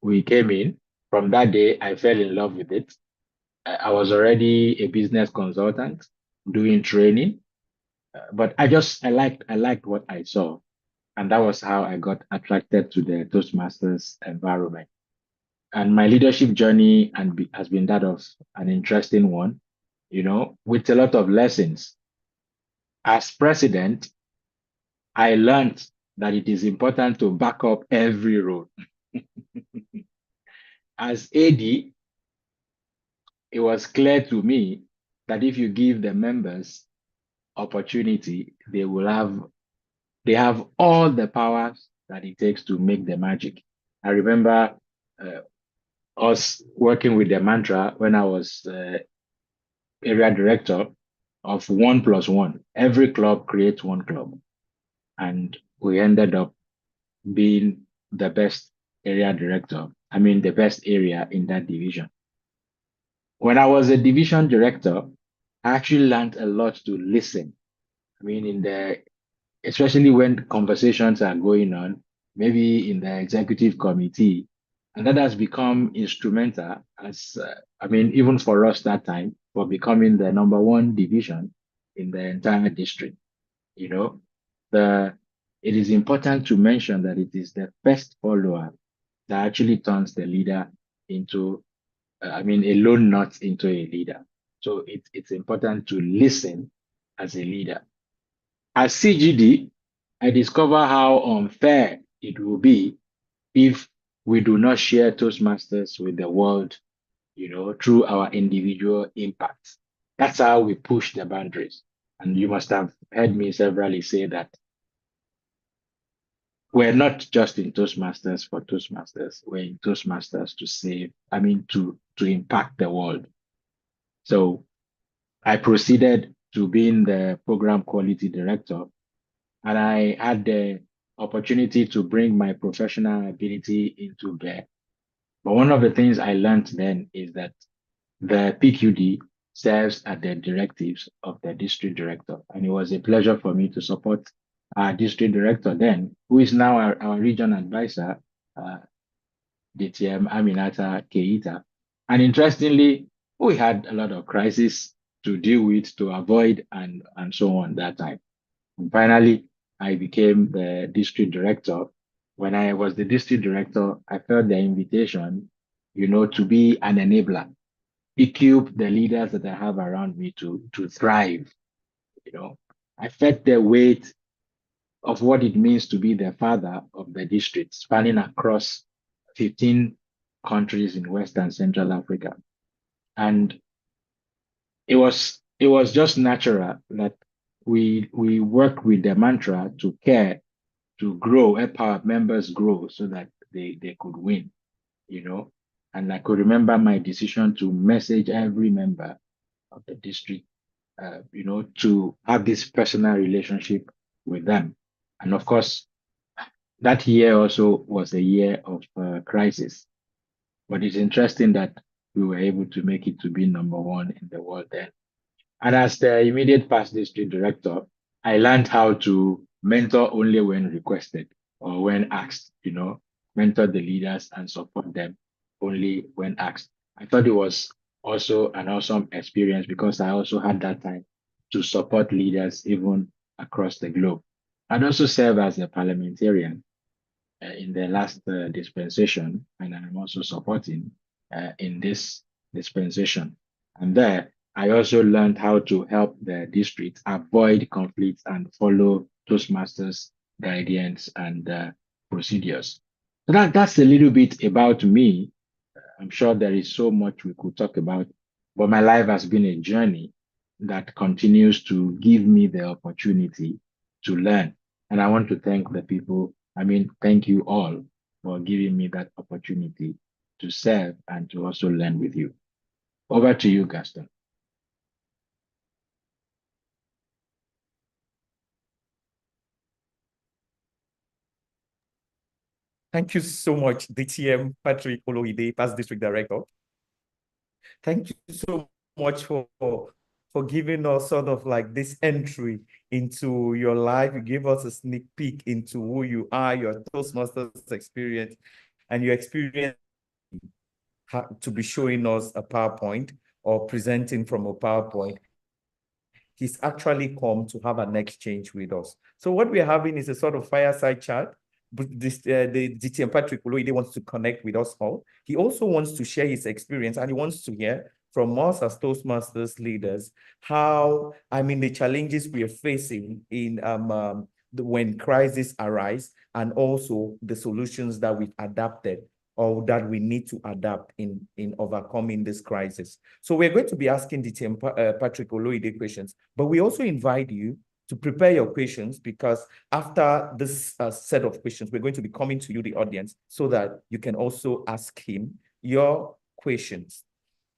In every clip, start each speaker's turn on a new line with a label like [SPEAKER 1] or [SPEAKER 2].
[SPEAKER 1] we came in. From that day, I fell in love with it. I was already a business consultant doing training, but I liked what I saw, and that was how I got attracted to the Toastmasters environment. And my leadership journey has been that of an interesting one, with a lot of lessons. As president, I learned that it is important to back up every role. As AD, it was clear to me that if you give the members opportunity, they have all the powers that it takes to make the magic. I remember uh, us working with the mantra when I was area director of 1+1. Every club creates one club. And we ended up being the best area director. I mean, the best area in that division. When I was a division director, I actually learned a lot to listen. I mean, especially when conversations are going on, maybe in the executive committee, and that has become instrumental even for us that time, for becoming the number one division in the entire district. You know, the it is important to mention that it is the first follower that actually turns the leader into, a lone nut into a leader. So it's important to listen as a leader. As CGD, I discover how unfair it will be if we do not share Toastmasters with the world, through our individual impacts. That's how we push the boundaries. And you must have heard me severally say that we're not just in Toastmasters for Toastmasters. We're in Toastmasters to impact the world. So I proceeded to being the program quality director, and I had the opportunity to bring my professional ability into bear. But one of the things I learned then is that the PQD serves at the directives of the district director. And it was a pleasure for me to support our district director then, who is now our region advisor, uh, DTM Aminata Keita. And interestingly, we had a lot of crises to deal with, to avoid, and so on that time. And finally, I became the district director. When I was the district director, I felt the invitation, to be an enabler, equip the leaders that I have around me to thrive. You know, I felt the weight of what it means to be the father of the district, spanning across 15 countries in West and Central Africa. And it was just natural that we work with the mantra to care, to grow, help our members grow so that they could win, you know. And I could remember my decision to message every member of the district, to have this personal relationship with them. And of course, that year also was a year of crisis. But it's interesting that we were able to make it to be number one in the world then. And as the immediate past district director, I learned how to mentor only when requested or when asked, mentor the leaders and support them only when asked. I thought it was also an awesome experience because I also had that time to support leaders even across the globe. I'd also serve as a parliamentarian in the last dispensation, and I'm also supporting in this dispensation. And there, I also learned how to help the district avoid conflicts and follow Toastmasters guidance and procedures. So that's a little bit about me. I'm sure there is so much we could talk about, but my life has been a journey that continues to give me the opportunity to learn. And I want to thank the people, thank you all for giving me that opportunity to serve and to also learn with you. Over to you, Gaston.
[SPEAKER 2] Thank you so much, DTM Patrick OLUYIDE, past district director. Thank you so much for giving us sort of like this entry into your life. You gave us a sneak peek into who you are, your Toastmasters experience, and your experience to be showing us a PowerPoint or presenting from a PowerPoint. He's actually come to have an exchange with us. So what we're having is a sort of fireside chat. But the DTM Patrick Oloyide wants to connect with us all. He also wants to share his experience, and he wants to hear from us as Toastmasters leaders how, the challenges we are facing in when crises arise, and also the solutions that we've adapted or that we need to adapt in overcoming this crisis. So we're going to be asking DTM Patrick Oloyide questions, but we also invite you to prepare your questions, because after this set of questions, we're going to be coming to you, the audience, so that you can also ask him your questions.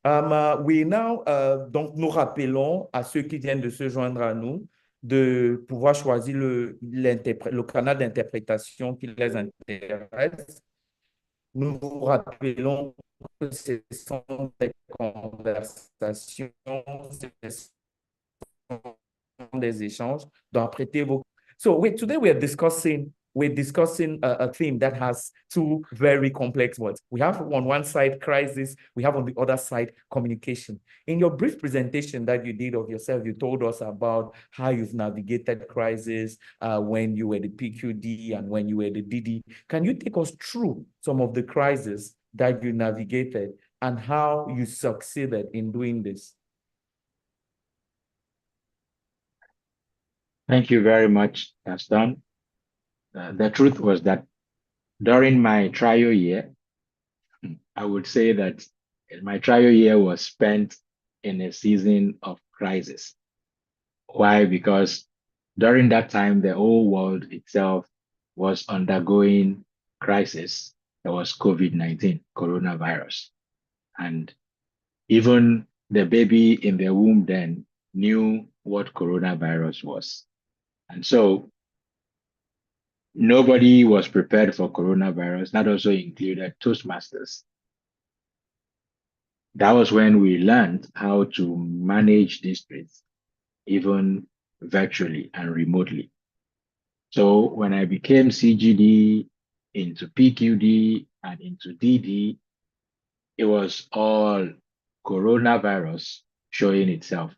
[SPEAKER 2] Oui, now, donc nous rappelons à ceux qui viennent de se joindre à nous de pouvoir choisir le canal d'interprétation qui les intéresse. Nous vous rappelons que ce sont des conversations, des échanges, donc prêtez vos. So today we're discussing a theme that has two very complex words. We have on one side crisis, we have on the other side communication. In your brief presentation that you did of yourself, you told us about how you've navigated crisis when you were the PQD and when you were the DD. Can you take us through some of the crises that you navigated and how you succeeded in doing this?
[SPEAKER 1] Thank you very much, Gaston. The truth was that during my trial year, I would say that my trial year was spent in a season of crisis. Why? Because during that time, the whole world itself was undergoing crisis. There was COVID-19, coronavirus. And even the baby in the womb then knew what coronavirus was. And so nobody was prepared for coronavirus. That also included Toastmasters. That was when we learned how to manage districts, even virtually and remotely. So when I became CGD, into PQD, and into DD, it was all coronavirus showing itself.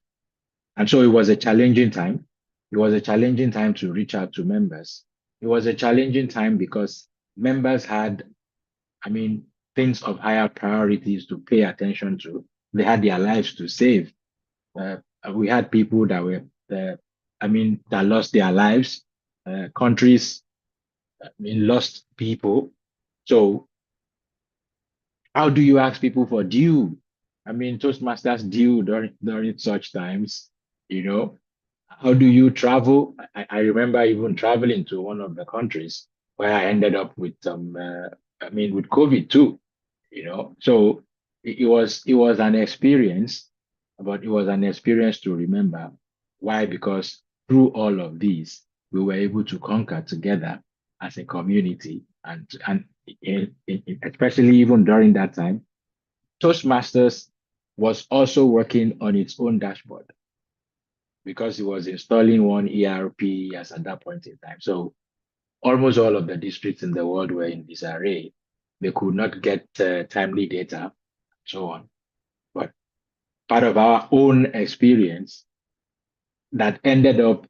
[SPEAKER 1] And so it was a challenging time. It was a challenging time to reach out to members. It was a challenging time because members had, things of higher priorities to pay attention to. They had their lives to save. We had people that were, that lost their lives. Countries, lost people. So how do you ask people for due? Toastmasters due during such times, How do you travel? I remember even traveling to one of the countries where I ended up with with COVID too, So it was an experience, but it was an experience to remember. Why? Because through all of these, we were able to conquer together as a community, and especially even during that time, Toastmasters was also working on its own dashboard because it was installing one ERP as at that point in time. So almost all of the districts in the world were in disarray. They could not get timely data, so on. But part of our own experience that ended up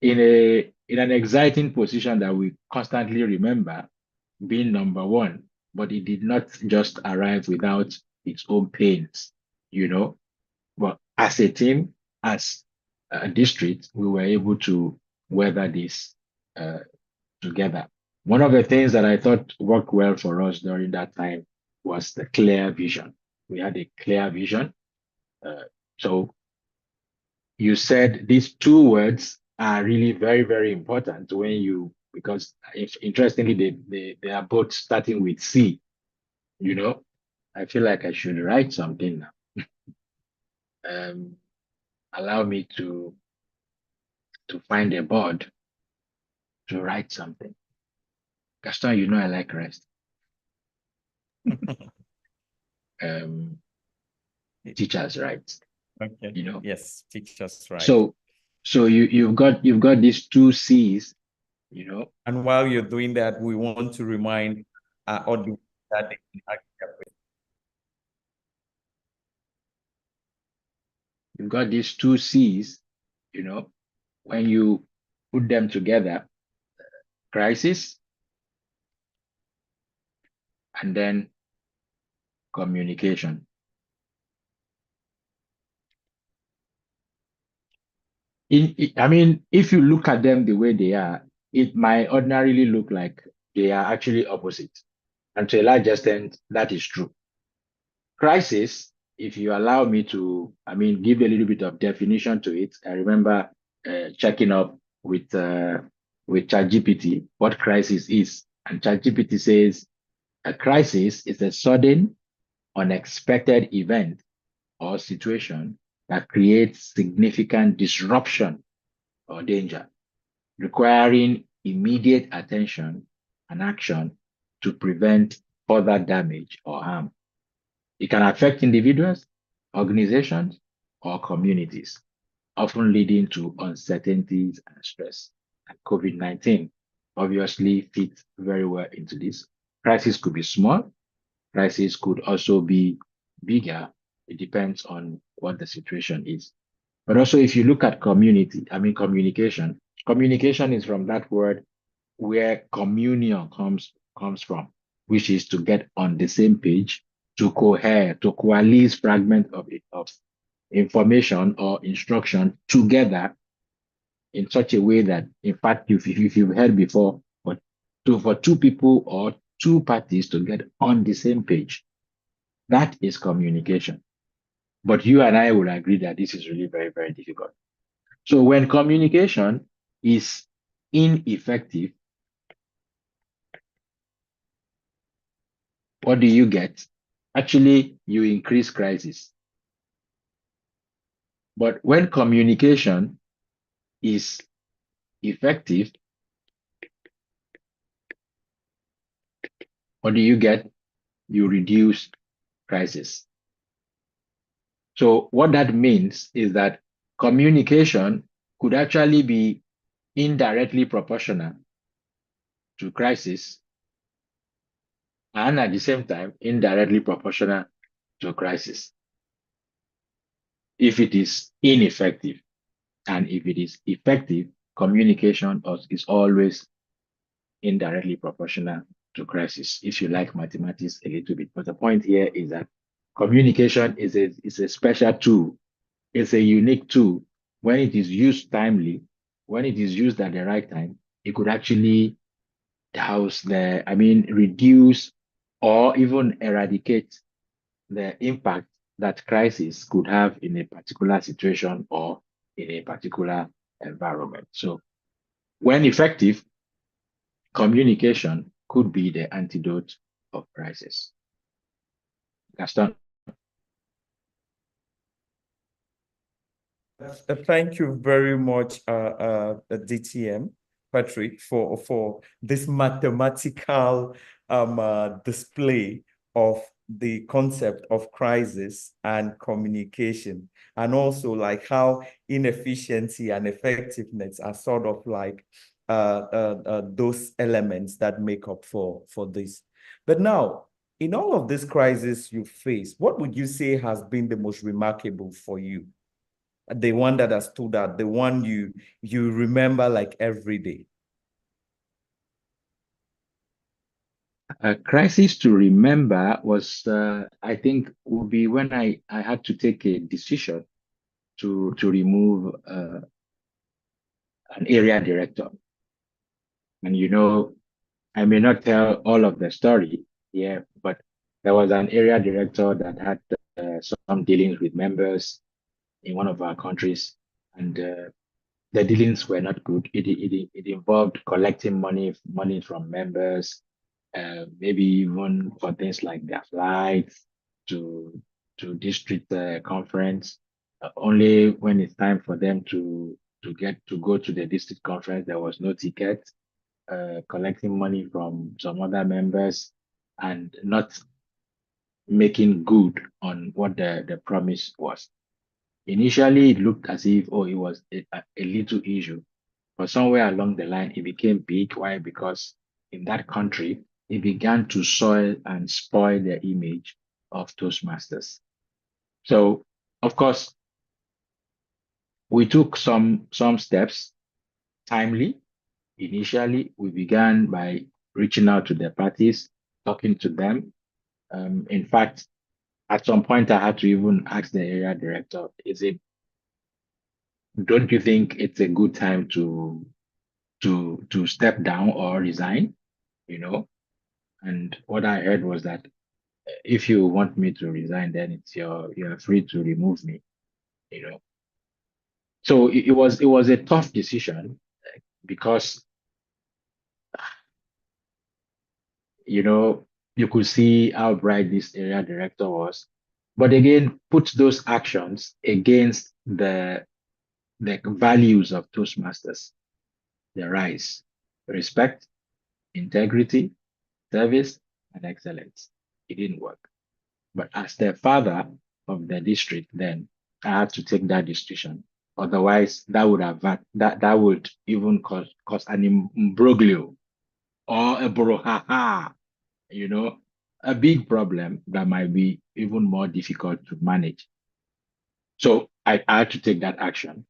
[SPEAKER 1] in an exciting position that we constantly remember, being number one, but it did not just arrive without its own pains, But as a team, as a district, we were able to weather this together. One of the things that I thought worked well for us during that time was the clear vision. We had a clear vision. So you said these two words are really very, very important because interestingly, they are both starting with C, I feel like I should write something now. Allow me to find a board to write something. Gaston, I like rest. Teachers, right?
[SPEAKER 2] Okay. Yes, teachers, right.
[SPEAKER 1] So you've got these two C's,
[SPEAKER 2] And while you're doing that, we want to remind our audience that they can actually
[SPEAKER 1] you've got these two C's, you know, when you put them together, crisis and then communication. I mean, if you look at them the way they are, it might ordinarily look like they are actually opposite. And to a large extent, that is true. Crisis, if you allow me to, I mean, give a little bit of definition to it. I remember checking up with ChatGPT what crisis is, and ChatGPT says a crisis is a sudden, unexpected event or situation that creates significant disruption or danger, requiring immediate attention and action to prevent further damage or harm. It can affect individuals, organizations, or communities, often leading to uncertainties and stress. And COVID-19 obviously fits very well into this. Crisis could be small, crisis could also be bigger. It depends on what the situation is. But also, if you look at communication, communication is from that word where communion comes from, which is to get on the same page, to cohere, to coalesce fragments of information or instruction together in such a way that, in fact, if you've heard before, but for two people or two parties to get on the same page, that is communication. But you and I would agree that this is really very, very difficult. So when communication is ineffective, what do you get? Actually, you increase crisis. But when communication is effective, what do you get? You reduce crisis. So what that means is that communication could actually be indirectly proportional to crisis and at the same time indirectly proportional to crisis if it is ineffective. And if it is effective, communication is always indirectly proportional to crisis, if you like mathematics a little bit. But the point here is that communication is a special tool. It's a unique tool. When it is used timely, when it is used at the right time, it could actually reduce or even eradicate the impact that crisis could have in a particular situation or in a particular environment. So when effective, communication could be the antidote of crisis. Gaston.
[SPEAKER 2] Thank you very much, DTM, Patrick, for this mathematical display of the concept of crisis and communication, and also like how inefficiency and effectiveness are sort of like those elements that make up for this. But now, in all of this crisis you face, what would you say has been the most remarkable for you? The one that has stood out, the one you remember like every day?
[SPEAKER 1] A crisis to remember was, I think, would be when I had to take a decision to remove an area director. And I may not tell all of the story here, but there was an area director that had some dealings with members in one of our countries, and the dealings were not good. It involved collecting money from members, maybe even for things like their flights to district conference. Only when it's time for them to go to the district conference, there was no ticket. Collecting money from some other members and not making good on what the promise was. Initially, it looked as if, it was a little issue, but somewhere along the line, it became big. Why? Because in that country, it began to soil and spoil the image of Toastmasters. So, of course, We took some steps timely. Initially, we began by reaching out to the parties, talking to them. In fact, at some point, I had to even ask the area director, don't you think it's a good time to step down or resign? You know, and what I heard was that if you want me to resign, then you're free to remove me. You know, so it was a tough decision because you know you could see how bright this area director was, but again, put those actions against the values of Toastmasters, the rise, respect, integrity, service, and excellence. It didn't work. But as the father of the district, then I had to take that decision. Otherwise, that would even cause an imbroglio or a brouhaha, you know, a big problem that might be even more difficult to manage. So I had to take that action.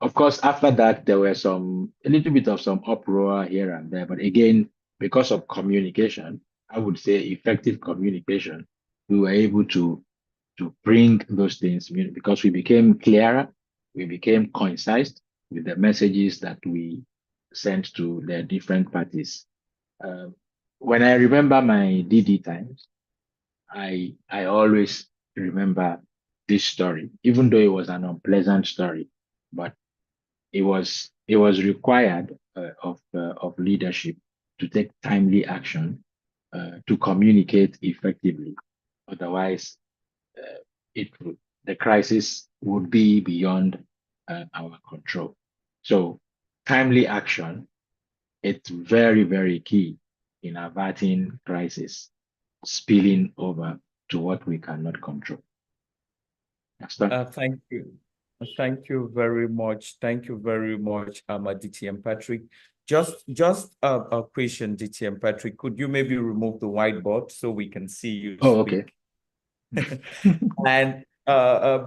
[SPEAKER 1] Of course, after that, there were a little bit of some uproar here and there. But again, because of communication, I would say effective communication, we were able to bring those things because we became clearer, we became concise with the messages that we sent to the different parties. Uh, when I remember my DD times, I always remember this story, even though it was an unpleasant story, but it was required of leadership to take timely action to communicate effectively. Otherwise, uh, the crisis would be beyond our control. So, timely action, it's very, very key in averting crisis spilling over to what we cannot control. Understand?
[SPEAKER 2] Thank you. Thank you very much. Thank you very much, DTM Patrick. Just a question, DTM Patrick. Could you maybe remove the whiteboard so we can see you
[SPEAKER 1] Oh, okay.
[SPEAKER 2] speak? And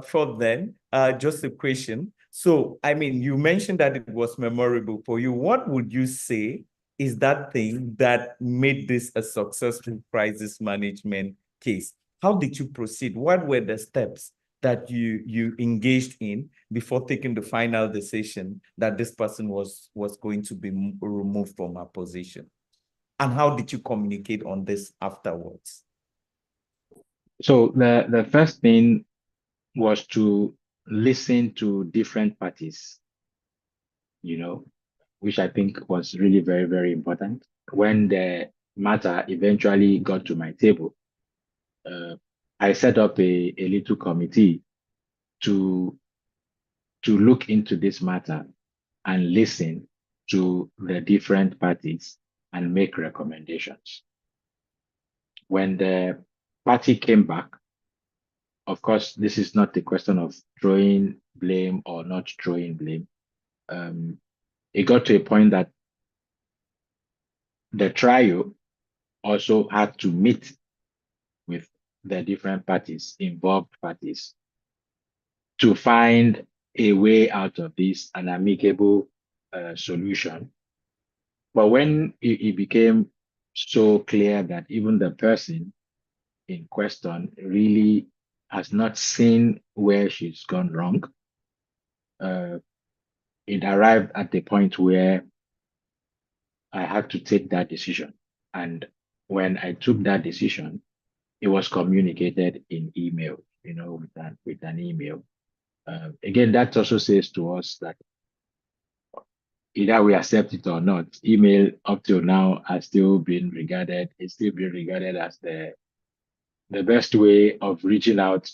[SPEAKER 2] for then, just a question. So, I mean, you mentioned that it was memorable for you. What would you say is that thing that made this a successful crisis management case? How did you proceed? What were the steps that you engaged in before taking the final decision that this person was going to be removed from her position? And how did you communicate on this afterwards?
[SPEAKER 1] So the first thing was to listen to different parties, you know, which I think was really very, very important. When the matter eventually got to my table, uh, I set up a little committee to look into this matter and listen to the different parties and make recommendations. When the party came back, of course, this is not a question of throwing blame or not throwing blame. It got to a point that the trio also had to meet with the different parties, involved parties, to find a way out of this, an amicable solution. But when it became so clear that even the person in question really has not seen where she's gone wrong, uh, it arrived at the point where I had to take that decision. And when I took that decision, it was communicated in email, with an email. Again, that also says to us that either we accept it or not, email up till now has still been regarded, it's still being regarded as the best way of reaching out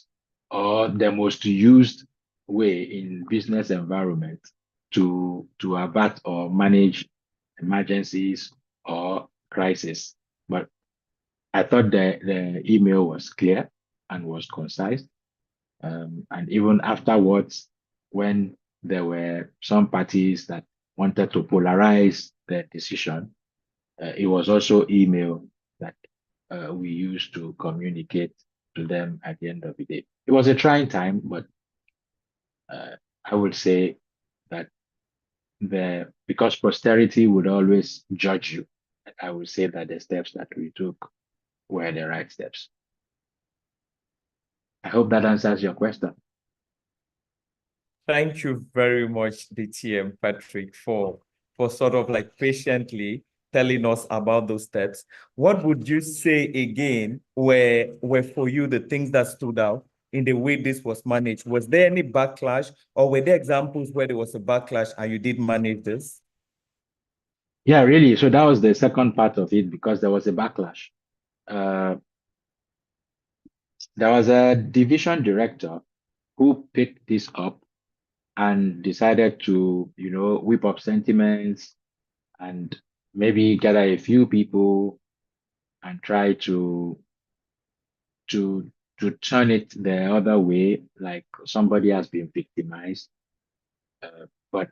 [SPEAKER 1] or the most used way in business environment to avert or manage emergencies or crisis. But I thought the email was clear and was concise. And even afterwards, when there were some parties that wanted to polarize the decision, it was also email that we used to communicate to them at the end of the day. It was a trying time, but I would say that because posterity would always judge you, I would say that the steps that we took were the right steps. I hope that answers your question.
[SPEAKER 2] Thank you very much, DTM Patrick, for sort of like patiently telling us about those steps. What would you say again were for you the things that stood out in the way this was managed? Was there any backlash, or were there examples where there was a backlash and you did manage this?
[SPEAKER 1] Yeah, really. So that was the second part of it because there was a backlash. Uh, there was a division director who picked this up and decided to, whip up sentiments and maybe gather a few people and try to to turn it the other way, like somebody has been victimized. But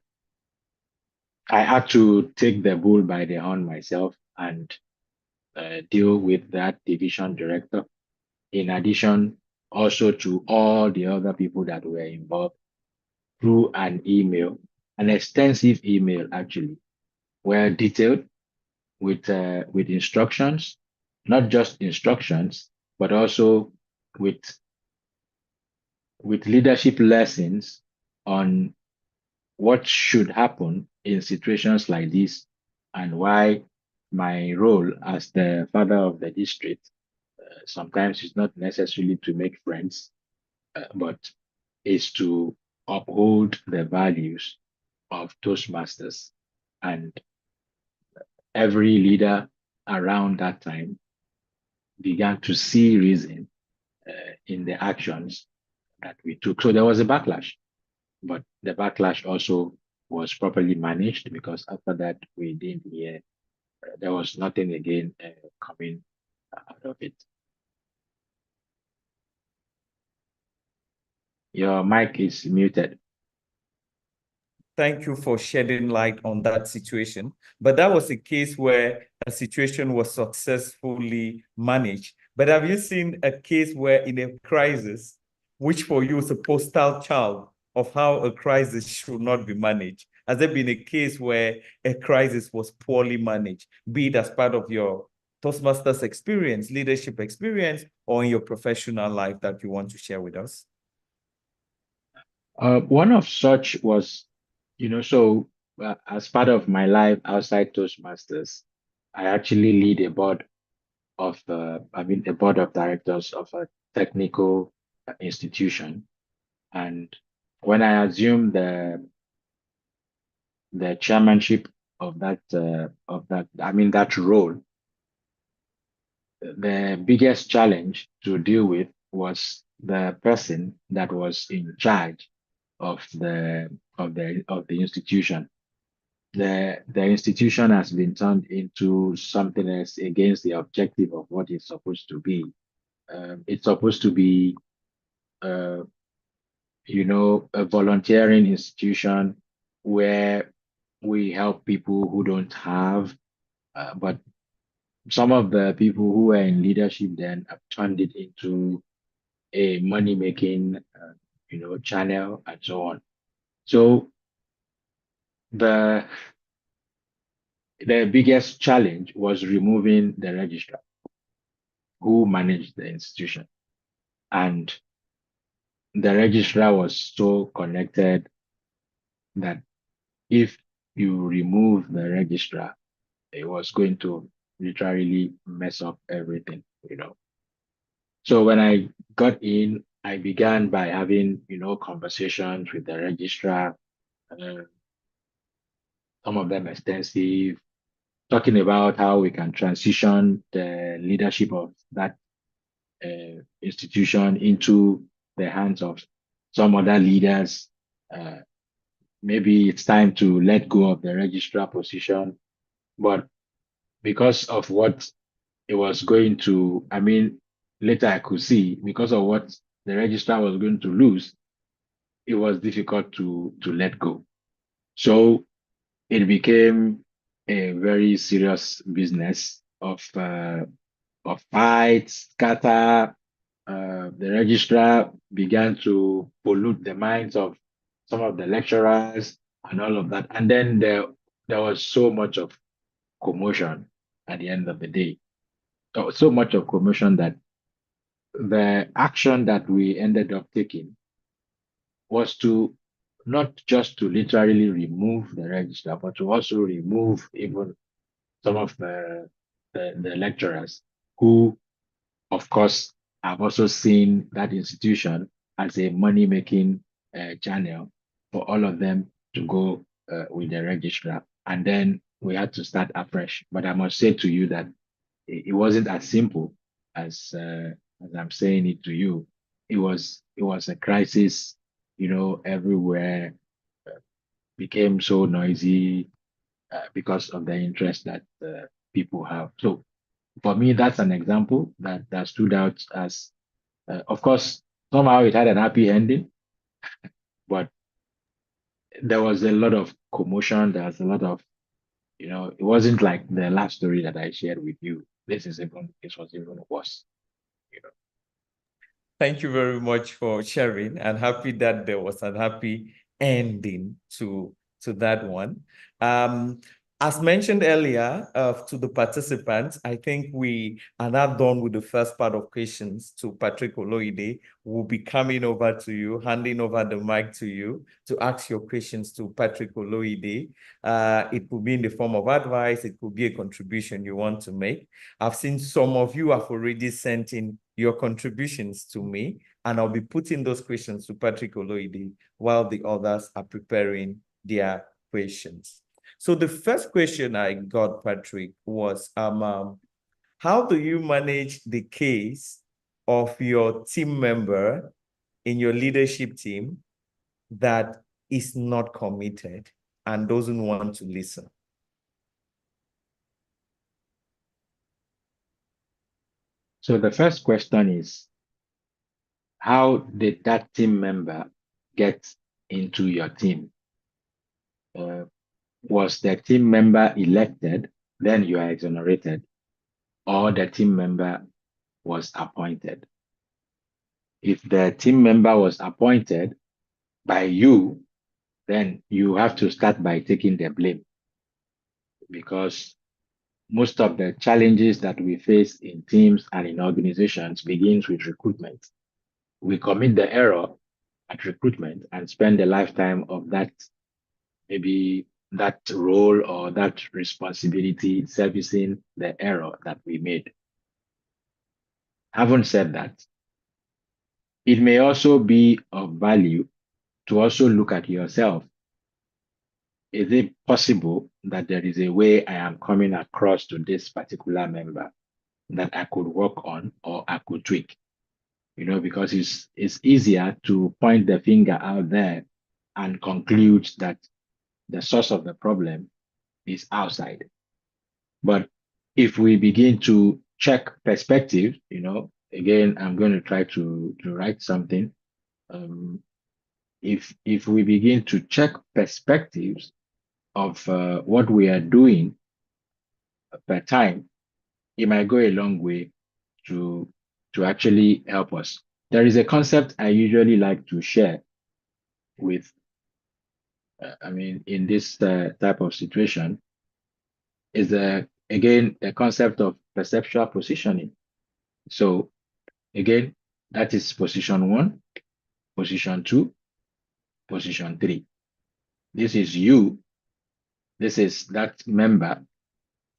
[SPEAKER 1] I had to take the bull by the horn myself and deal with that division director. In addition, also to all the other people that were involved through an email, an extensive email actually, well detailed with instructions, not just instructions, but also with with leadership lessons on what should happen in situations like this and why my role as the father of the district sometimes is not necessarily to make friends, but is to uphold the values of Toastmasters. And every leader around that time began to see reason in the actions that we took. So there was a backlash, but the backlash also was properly managed because after that we didn't hear there was nothing again coming out of it. Your mic is muted.
[SPEAKER 2] Thank you for shedding light on that situation. But that was a case where a situation was successfully managed. But have you seen a case where in a crisis, which for you is a postal child of how a crisis should not be managed? Has there been a case where a crisis was poorly managed, be it as part of your Toastmasters experience, leadership experience, or in your professional life that you want to share with us?
[SPEAKER 1] One of such was, as part of my life outside Toastmasters, I actually lead a board a board of directors of a technical institution. And when I assumed the chairmanship that role, the biggest challenge to deal with was the person that was in charge of the institution. The institution has been turned into something else against the objective of what it's supposed to be. It's supposed to be, uh, a volunteering institution where we help people who don't have, but some of the people who were in leadership then have turned it into a money making, channel and so on. So the the biggest challenge was removing the registrar who managed the institution. And the registrar was so connected that if you remove the registrar, it was going to literally mess up everything. So when I got in, I began by having, conversations with the registrar, uh, some of them extensive, talking about how we can transition the leadership of that institution into the hands of some other leaders. Uh, Maybe it's time to let go of the registrar position. But because of what it was going to, later I could see because of what the registrar was going to lose, it was difficult to let go. So it became a very serious business of fights, scatter. The registrar began to pollute the minds of some of the lecturers and all of that. And then there was so much of commotion at the end of the day. So much of commotion that the action that we ended up taking was to not just to literally remove the register, but to also remove even some of the lecturers who, of course, have also seen that institution as a money-making channel for all of them to go with the registrar. And then we had to start afresh. But I must say to you that it wasn't as simple as I'm saying it to you. It was a crisis, everywhere became so noisy because of the interest that people have. So for me, that's an example that stood out as, of course, somehow it had an happy ending, but there was a lot of commotion. There was a lot of, it wasn't like the last story that I shared with you. This was even worse, you know.
[SPEAKER 2] Thank you very much for sharing, and happy that there was a happy ending to that one. As mentioned earlier, to the participants, I think we are now done with the first part of questions to Patrick OLUYIDE. We'll be coming over to you, handing over the mic to you to ask your questions to Patrick OLUYIDE. It could be in the form of advice, it could be a contribution you want to make. I've seen some of you have already sent in your contributions to me, and I'll be putting those questions to Patrick OLUYIDE while the others are preparing their questions. So the first question I got, Patrick, was how do you manage the case of your team member in your leadership team that is not committed and doesn't want to listen?
[SPEAKER 1] So the first question is, how did that team member get into your team? Was the team member elected, then you are exonerated, or the team member was appointed? If the team member was appointed by you, then you have to start by taking the blame, because most of the challenges that we face in teams and in organizations begins with recruitment. We commit the error at recruitment and spend a lifetime of that, maybe that role or that responsibility servicing the error that we made. Having said that, it may also be of value to also look at yourself. Is it possible that there is a way I am coming across to this particular member that I could work on or I could tweak? Because it's easier to point the finger out there and conclude that the source of the problem is outside. But if we begin to check perspective, again, I'm going to try to write something. If we begin to check perspectives of what we are doing per time, it might go a long way to actually help us. There is a concept I usually like to share with, in this type of situation, is again the concept of perceptual positioning. So again, that is position 1, position 2, position 3. This is you, this is that member,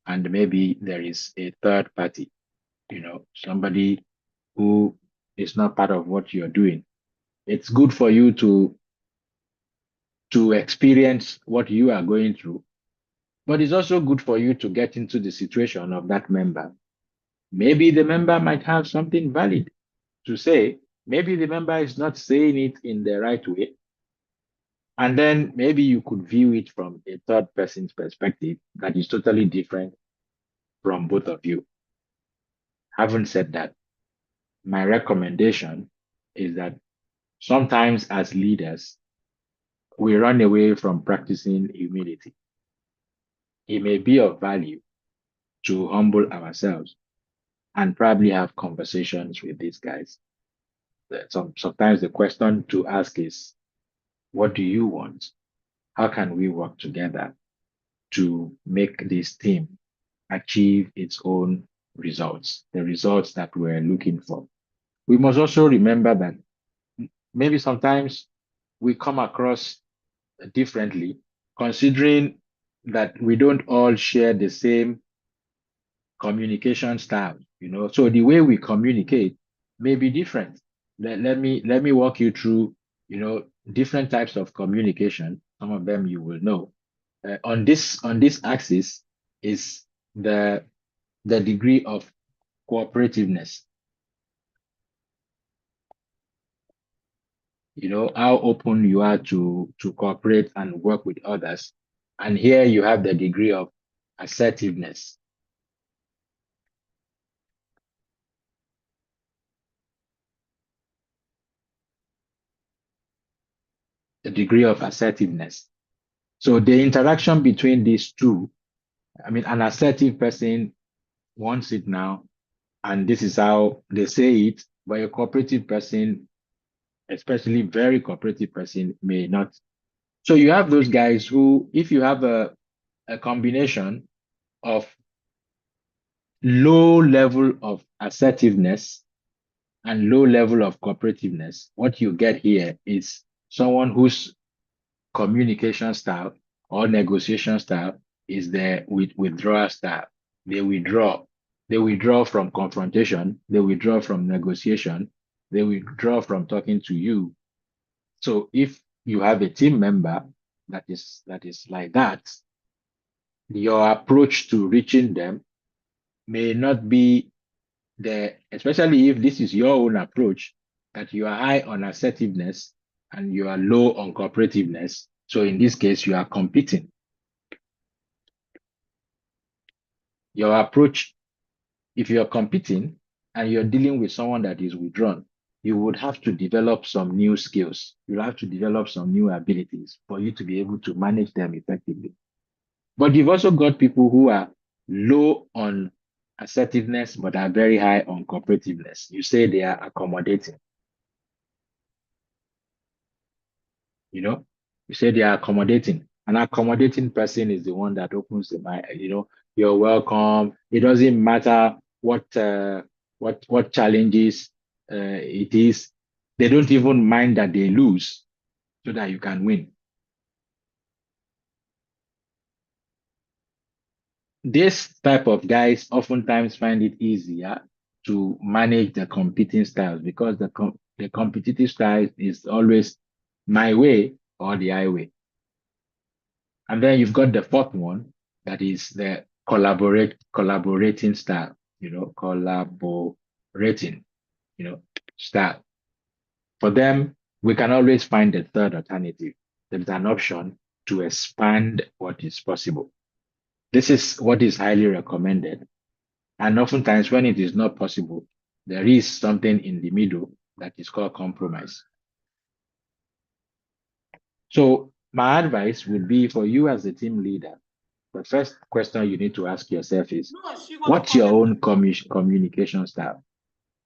[SPEAKER 1] and maybe there is a third party, somebody who is not part of what you're doing. It's good for you to experience what you are going through, but it's also good for you to get into the situation of that member. Maybe the member might have something valid to say. Maybe the member is not saying it in the right way. And then maybe you could view it from a third person's perspective that is totally different from both of you. Having said that, my recommendation is that sometimes as leaders, we run away from practicing humility. It may be of value to humble ourselves and probably have conversations with these guys. Sometimes the question to ask is, What do you want? How can we work together to make this team achieve its own results, the results that we're looking for? We must also remember that maybe sometimes we come across differently, considering that we don't all share the same communication style, So the way we communicate may be different. Let me walk you through, different types of communication. Some of them you will know. On this axis is the degree of cooperativeness. How open you are to cooperate and work with others. And here you have the degree of assertiveness. The degree of assertiveness. So the interaction between these two, I mean, an assertive person wants it now, and this is how they say it, but a cooperative person, especially very cooperative person, may not. So you have those guys who, if you have a combination of low level of assertiveness and low level of cooperativeness, what you get here is someone whose communication style or negotiation style is the withdrawal style. They withdraw. They withdraw from confrontation. They withdraw from negotiation. They withdraw from talking to you. So if you have a team member that is like that, your approach to reaching them may not be especially if this is your own approach, that you are high on assertiveness and you are low on cooperativeness. So in this case, you are competing. Your approach, if you're competing and you're dealing with someone that is withdrawn, you would have to develop some new skills. You'll have to develop some new abilities for you to be able to manage them effectively. But you've also got people who are low on assertiveness, but are very high on cooperativeness. You say they are accommodating. You say they are accommodating. An accommodating person is the one that opens the mind. You're welcome. It doesn't matter what challenges it is. They don't even mind that they lose so that you can win. This type of guys oftentimes find it easier to manage the competing styles because the competitive style is always my way or the highway. And then you've got the fourth one, that is the collaborating style, collaborating, style. For them, we can always find a third alternative. There's an option to expand what is possible. This is what is highly recommended. And oftentimes when it is not possible, there is something in the middle that is called compromise. So my advice would be for you as a team leader, the first question you need to ask yourself is, what's your own communication style?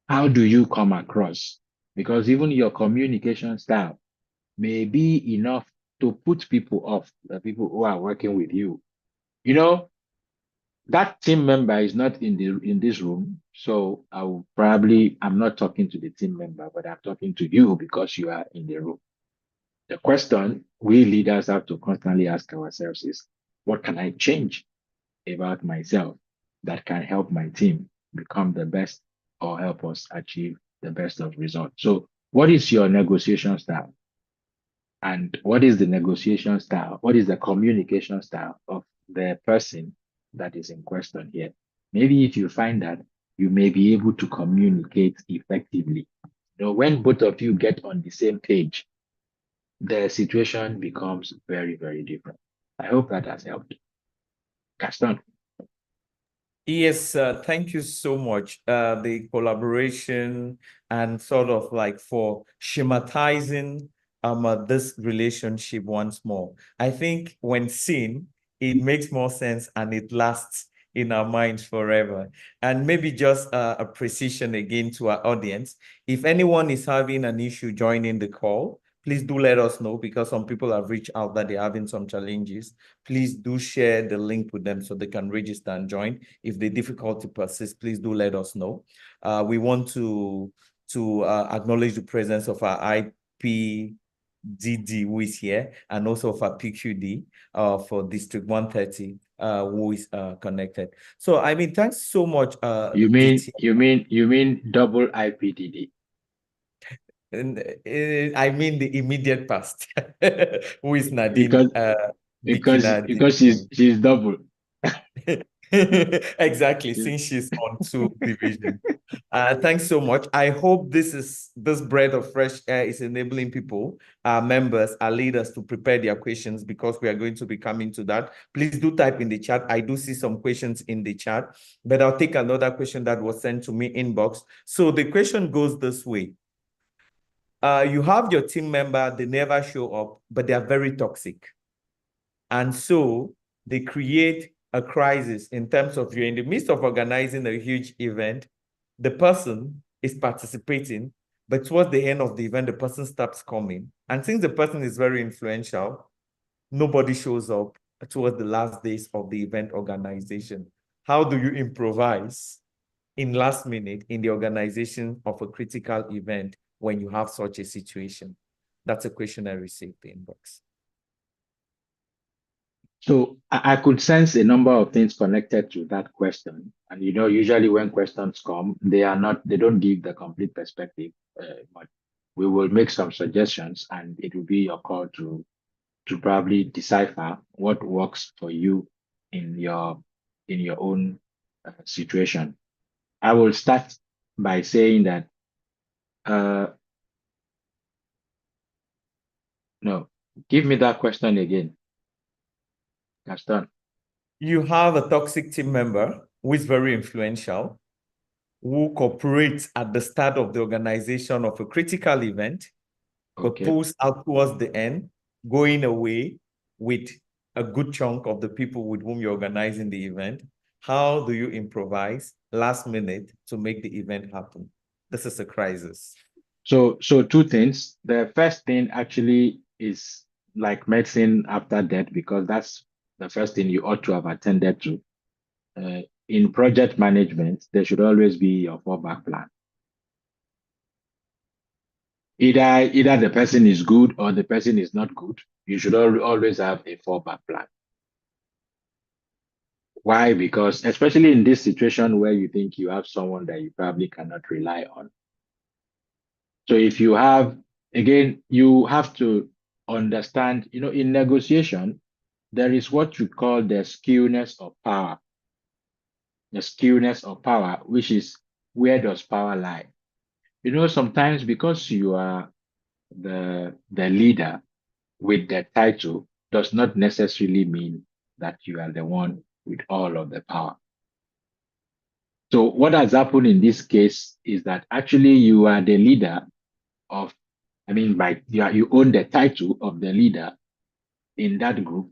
[SPEAKER 1] How do you come across? Because even your communication style may be enough to put people off, the people who are working with you. That team member is not in this room, so I'm not talking to the team member, but I'm talking to you because you are in the room. The question we leaders have to constantly ask ourselves is, what can I change about myself that can help my team become the best or help us achieve the best of results? So what is your negotiation style? And what is the negotiation style? What is the communication style of the person that is in question here? Maybe if you find that, you may be able to communicate effectively. When both of you get on the same page, the situation becomes very, very different. I hope that has helped. Gaston.
[SPEAKER 2] Yes, thank you so much. The collaboration and sort of like for schematizing this relationship once more. I think when seen, it makes more sense and it lasts in our minds forever. And maybe just a precision again to our audience. If anyone is having an issue joining the call, please do let us know, because some people have reached out that they're having some challenges. Please do share the link with them so they can register and join. If the difficulty persists, please do let us know. We want to acknowledge the presence of our IPDD who is here, and also of our PQD for District 130 who is connected. So I mean, thanks so much.
[SPEAKER 1] You mean double IPDD?
[SPEAKER 2] And I mean the immediate past. Who is Nadine?
[SPEAKER 1] Because she's double.
[SPEAKER 2] Exactly, since she's on 2 division. Thanks so much. I hope this breath of fresh air is enabling people, our members, our leaders, to prepare their questions, because we are going to be coming to that. Please do type in the chat. I do see some questions in the chat, but I'll take another question that was sent to me inbox. So the question goes this way. You have your team member, they never show up, but they are very toxic. And so they create a crisis in terms of you're in the midst of organizing a huge event. The person is participating, but towards the end of the event, the person stops coming. And since the person is very influential, nobody shows up towards the last days of the event organization. How do you improvise in last minute in the organization of a critical event when you have such a situation? That's a question I received in inbox.
[SPEAKER 1] So I could sense a number of things connected to that question. And usually when questions come, they don't give the complete perspective, but we will make some suggestions, and it will be your call to probably decipher what works for you in your own situation. I will start by saying that no, give me that question again, Gaston.
[SPEAKER 2] You have a toxic team member who is very influential, who cooperates at the start of the organization of a critical event, but pulls out towards the end, going away with a good chunk of the people with whom you're organizing the event. How do you improvise last minute to make the event happen? This is a crisis.
[SPEAKER 1] So 2 things. The first thing actually is like medicine after death, because that's the first thing you ought to have attended to. In project management, there should always be a fallback plan. Either the person is good or the person is not good. You should always have a fallback plan. Why? Because especially in this situation where you think you have someone that you probably cannot rely on. So if you have, again, you have to understand, in negotiation, there is what you call the skewness of power. The skewness of power, which is, where does power lie? Sometimes because you are the leader with the title does not necessarily mean that you are the one with all of the power. So what has happened in this case is that actually you are the leader of, you own the title of the leader in that group,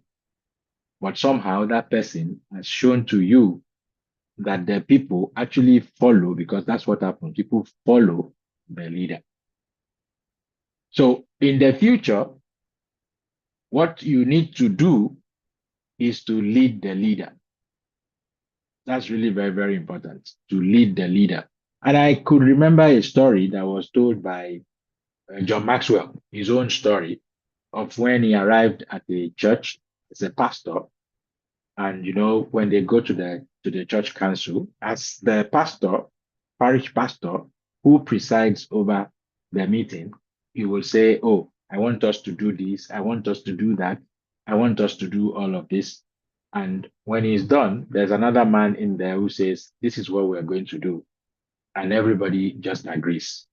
[SPEAKER 1] but somehow that person has shown to you that the people actually follow, because that's what happens. People follow the leader. So in the future, what you need to do is to lead the leader. That's really very, very important, to lead the leader. And I could remember a story that was told by John Maxwell, his own story of when he arrived at the church as a pastor. And when they go to the church council, as the pastor, parish pastor, who presides over the meeting, he will say, "Oh, I want us to do this. I want us to do that. I want us to do all of this." And when he's done, there's another man in there who says, "This is what we're going to do." And everybody just agrees.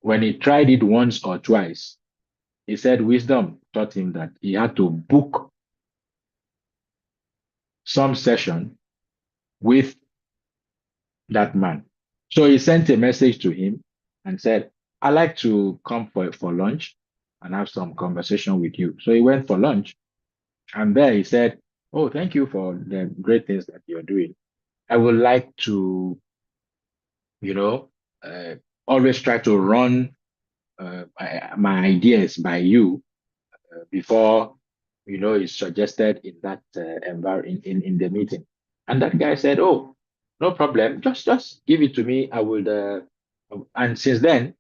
[SPEAKER 1] When he tried it once or twice, he said wisdom taught him that he had to book some session with that man. So he sent a message to him and said, "I'd like to come for lunch and have some conversation with you." So he went for lunch, and there he said, "Oh, thank you for the great things that you're doing. I would like to, always try to run my ideas by you before, it's suggested in that in the meeting. And that guy said, "Oh, no problem. Just give it to me. I will." And since then,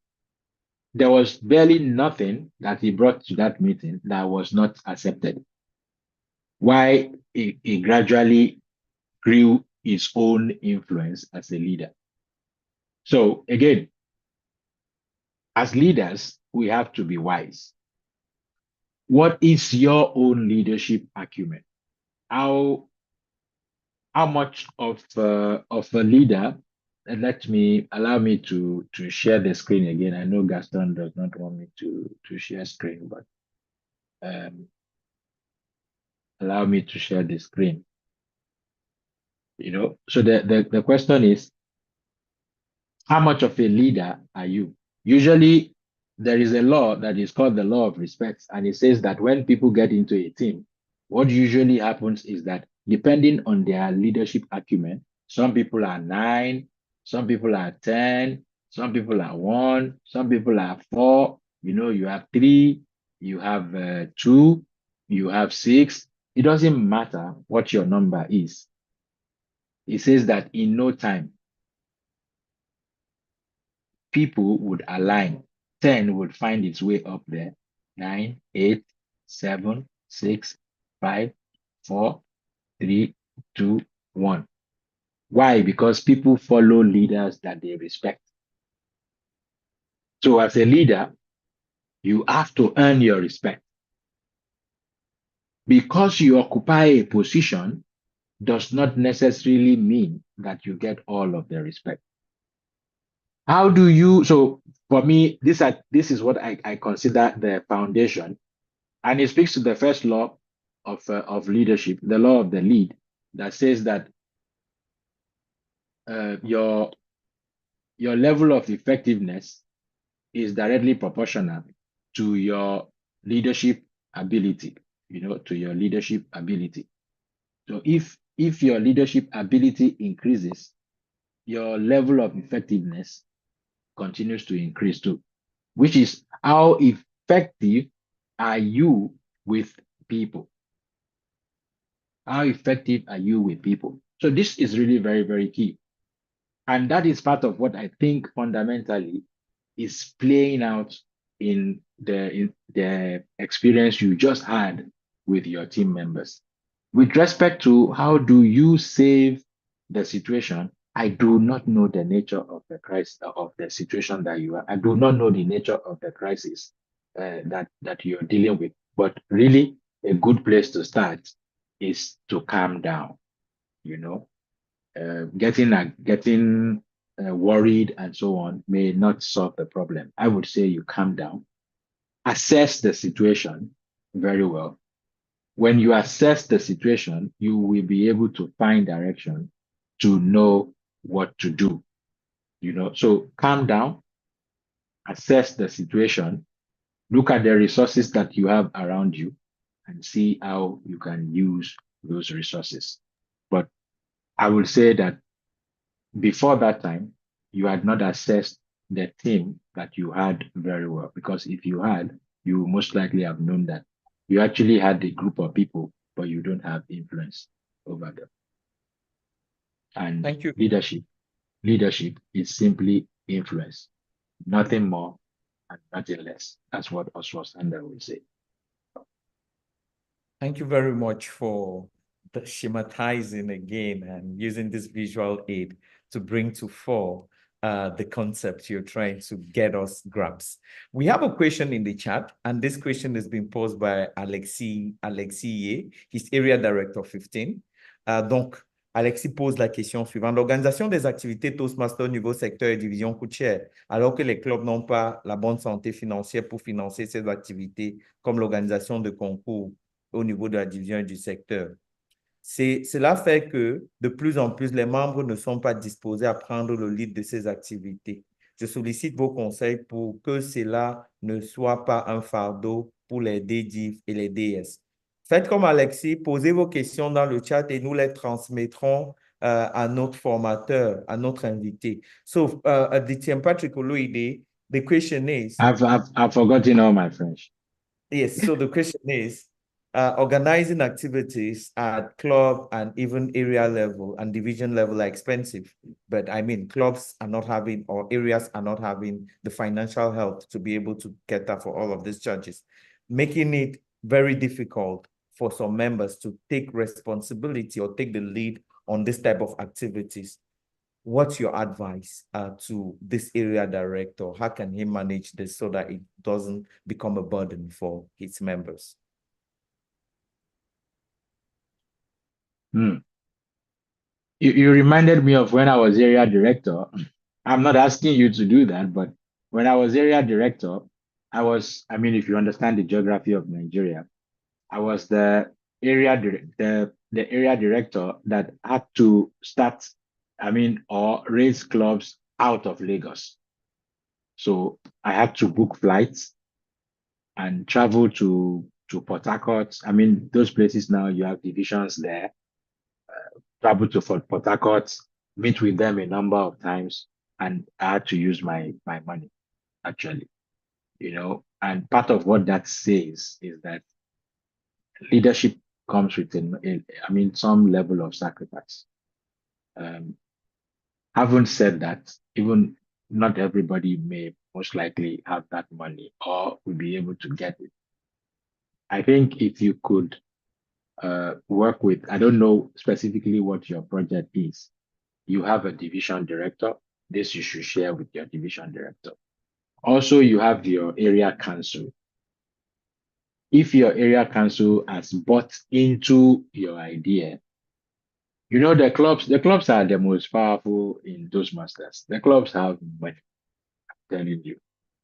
[SPEAKER 1] there was barely nothing that he brought to that meeting that was not accepted. Why he gradually grew his own influence as a leader. So again, as leaders, we have to be wise. What is your own leadership acumen? How much of a leader? And allow me to share the screen again. I know Gaston does not want me to share screen, but allow me to share the screen. So the question is, how much of a leader are you? Usually, there is a law that is called the law of respect, and it says that when people get into a team, what usually happens is that depending on their leadership acumen, some people are 9, some people are 10, some people are 1, some people are 4. You have 3, you have 2, you have 6. It doesn't matter what your number is. It says that in no time, people would align. 10 would find its way up there. 9, 8, 7, 6, 5, 4, 3, 2, 1. Why? Because people follow leaders that they respect. So as a leader, you have to earn your respect. Because you occupy a position does not necessarily mean that you get all of the respect. How do you, so for me, this is what I consider the foundation. And it speaks to the first law of leadership, the law of the lead, that says that your level of effectiveness is directly proportional to your leadership ability. To your leadership ability. So if your leadership ability increases, your level of effectiveness continues to increase too, which is how effective are you with people? How effective are you with people? So this is really very, very key. And that is part of what I think fundamentally is playing out in the experience you just had with your team members. With respect to how do you save the situation, I do not know the nature of the crisis, of the situation that you are. I do not know the nature of the crisis that you're dealing with. But really, a good place to start is to calm down. Getting worried and so on may not solve the problem. I would say you calm down, assess the situation very well. When you assess the situation, you will be able to find direction to know what to do. So calm down, assess the situation, look at the resources that you have around you, and see how you can use those resources. But I will say that before that time, you had not assessed the team that you had very well. Because if you had, you most likely have known that you actually had a group of people, but you don't have influence over them. And
[SPEAKER 2] Thank you.
[SPEAKER 1] leadership is simply influence, nothing more and nothing less. That's what Oswald Sander will say.
[SPEAKER 2] Thank you very much for the schematizing again and using this visual aid to bring to fore the concept you're trying to get us grasp. We have a question in the chat, and this question has been posed by Alexis Ye, his area director 15. Donc, Alexis pose la question suivante. L'organisation des activités Toastmasters au niveau secteur et division coûte cher, alors que les clubs n'ont pas la bonne santé financière pour financer ces activités, comme l'organisation de concours au niveau de la division et du secteur. Cela fait que de plus en plus, les membres ne sont pas disposés à prendre le lead de ces activités. Je sollicite vos conseils pour que cela ne soit pas un fardeau pour les DDIF et les DS. Faites comme Alexis, posez vos questions dans le chat et nous les transmettrons à notre formateur, à notre invité. So, DTM Patrick OLUYIDE, the question is,
[SPEAKER 1] I've forgotten all my French.
[SPEAKER 2] yes, so the question is, organizing activities at club and even area level and division level are expensive. But I mean, clubs are not having, or areas are not having the financial health to be able to cater for all of these charges, making it very difficult for some members to take responsibility or take the lead on this type of activities. What's your advice to this area director? How can he manage this so that it doesn't become a burden for his members?
[SPEAKER 1] Hmm. You reminded me of when I was area director. I'm not asking you to do that, but when I was area director, I mean, if you understand the geography of Nigeria, I was the the area director that had to start, I mean, or raise clubs out of Lagos. So I had to book flights and travel to Port Harcourt. I mean, those places now you have divisions there. Travel to Port Harcourt, meet with them a number of times, and I had to use my money actually, you know. And part of what that says is that leadership comes with I mean, some level of sacrifice. Um, having said that, even not everybody may most likely have that money or will be able to get it. I think if you could work with, I don't know specifically what your project is. You have a division director. This you should share with your division director. Also, you have your area council. If your area council has bought into your idea, you know the clubs are the most powerful in Toastmasters. The clubs have money, I'm telling you.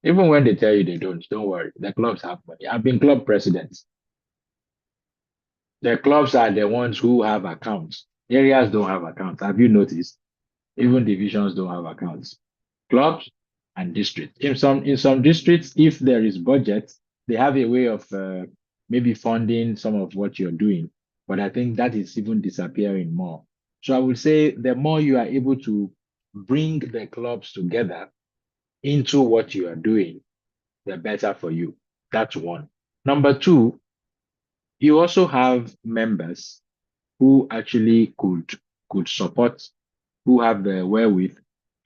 [SPEAKER 1] Even when they tell you they don't worry. The clubs have money. I've been club presidents. The clubs are the ones who have accounts. Areas don't have accounts. Have you noticed? Even divisions don't have accounts. Clubs and districts. In some districts, if there is budget, they have a way of maybe funding some of what you're doing. But I think that is even disappearing more. So I would say the more you are able to bring the clubs together into what you are doing, the better for you. That's one. Number two, you also have members who actually could support, who have the wherewith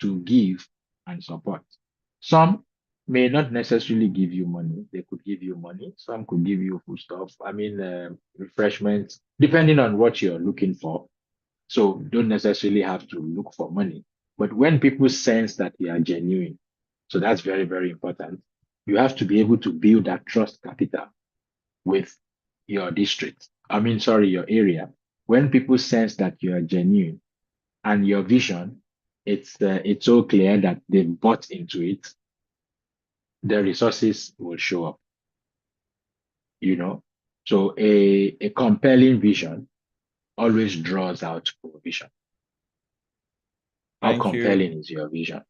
[SPEAKER 1] to give and support. Some may not necessarily give you money. They could give you money. Some could give you food stuff. I mean, refreshments, depending on what you're looking for. So don't necessarily have to look for money. But when people sense that you are genuine, so that's very, very important. You have to be able to build that trust capital with your district. I mean, sorry, your area. When people sense that you are genuine and your vision, it's so clear that they've bought into it, the resources will show up, you know. So a compelling vision always draws out provision. How
[SPEAKER 2] Thank you.
[SPEAKER 1] compelling is your vision?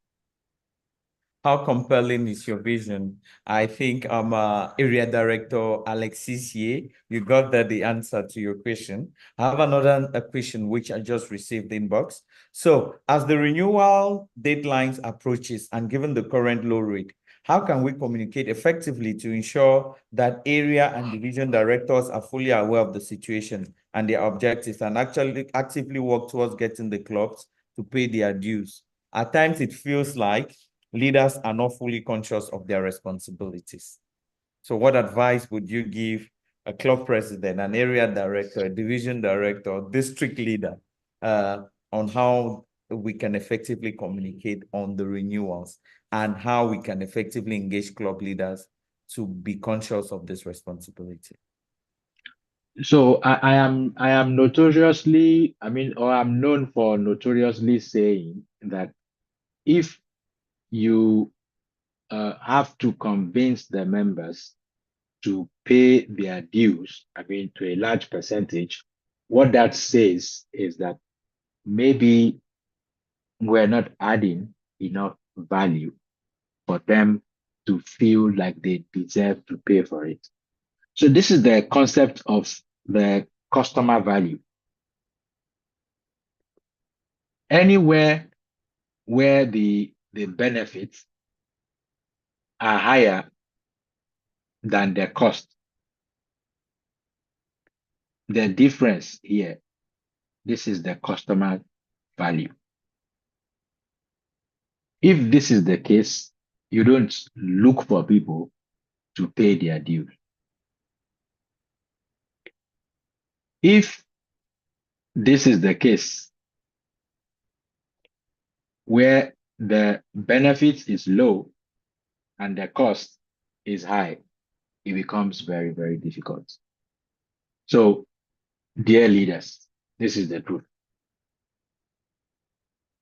[SPEAKER 2] How compelling is your vision? I think Area Director Alexis Ye, you got the answer to your question. I have another question which I just received inbox. So as the renewal deadlines approaches and given the current low rate, how can we communicate effectively to ensure that area and division directors are fully aware of the situation and their objectives and actually actively work towards getting the clubs to pay their dues? At times it feels like leaders are not fully conscious of their responsibilities. So what advice would you give a club president, an area director, a division director, district leader on how we can effectively communicate on the renewals and how we can effectively engage club leaders to be conscious of this responsibility?
[SPEAKER 1] So I am notoriously, I mean, or I'm known for notoriously saying that if you have to convince the members to pay their dues, I mean, to a large percentage, what that says is that maybe we're not adding enough value for them to feel like they deserve to pay for it. So this is the concept of the customer value. Anywhere where the benefit are higher than the cost. The difference here, this is the customer value. If this is the case, you don't look for people to pay their dues. If this is the case where the benefit is low and the cost is high, it becomes very, very difficult. So, dear leaders, this is the truth.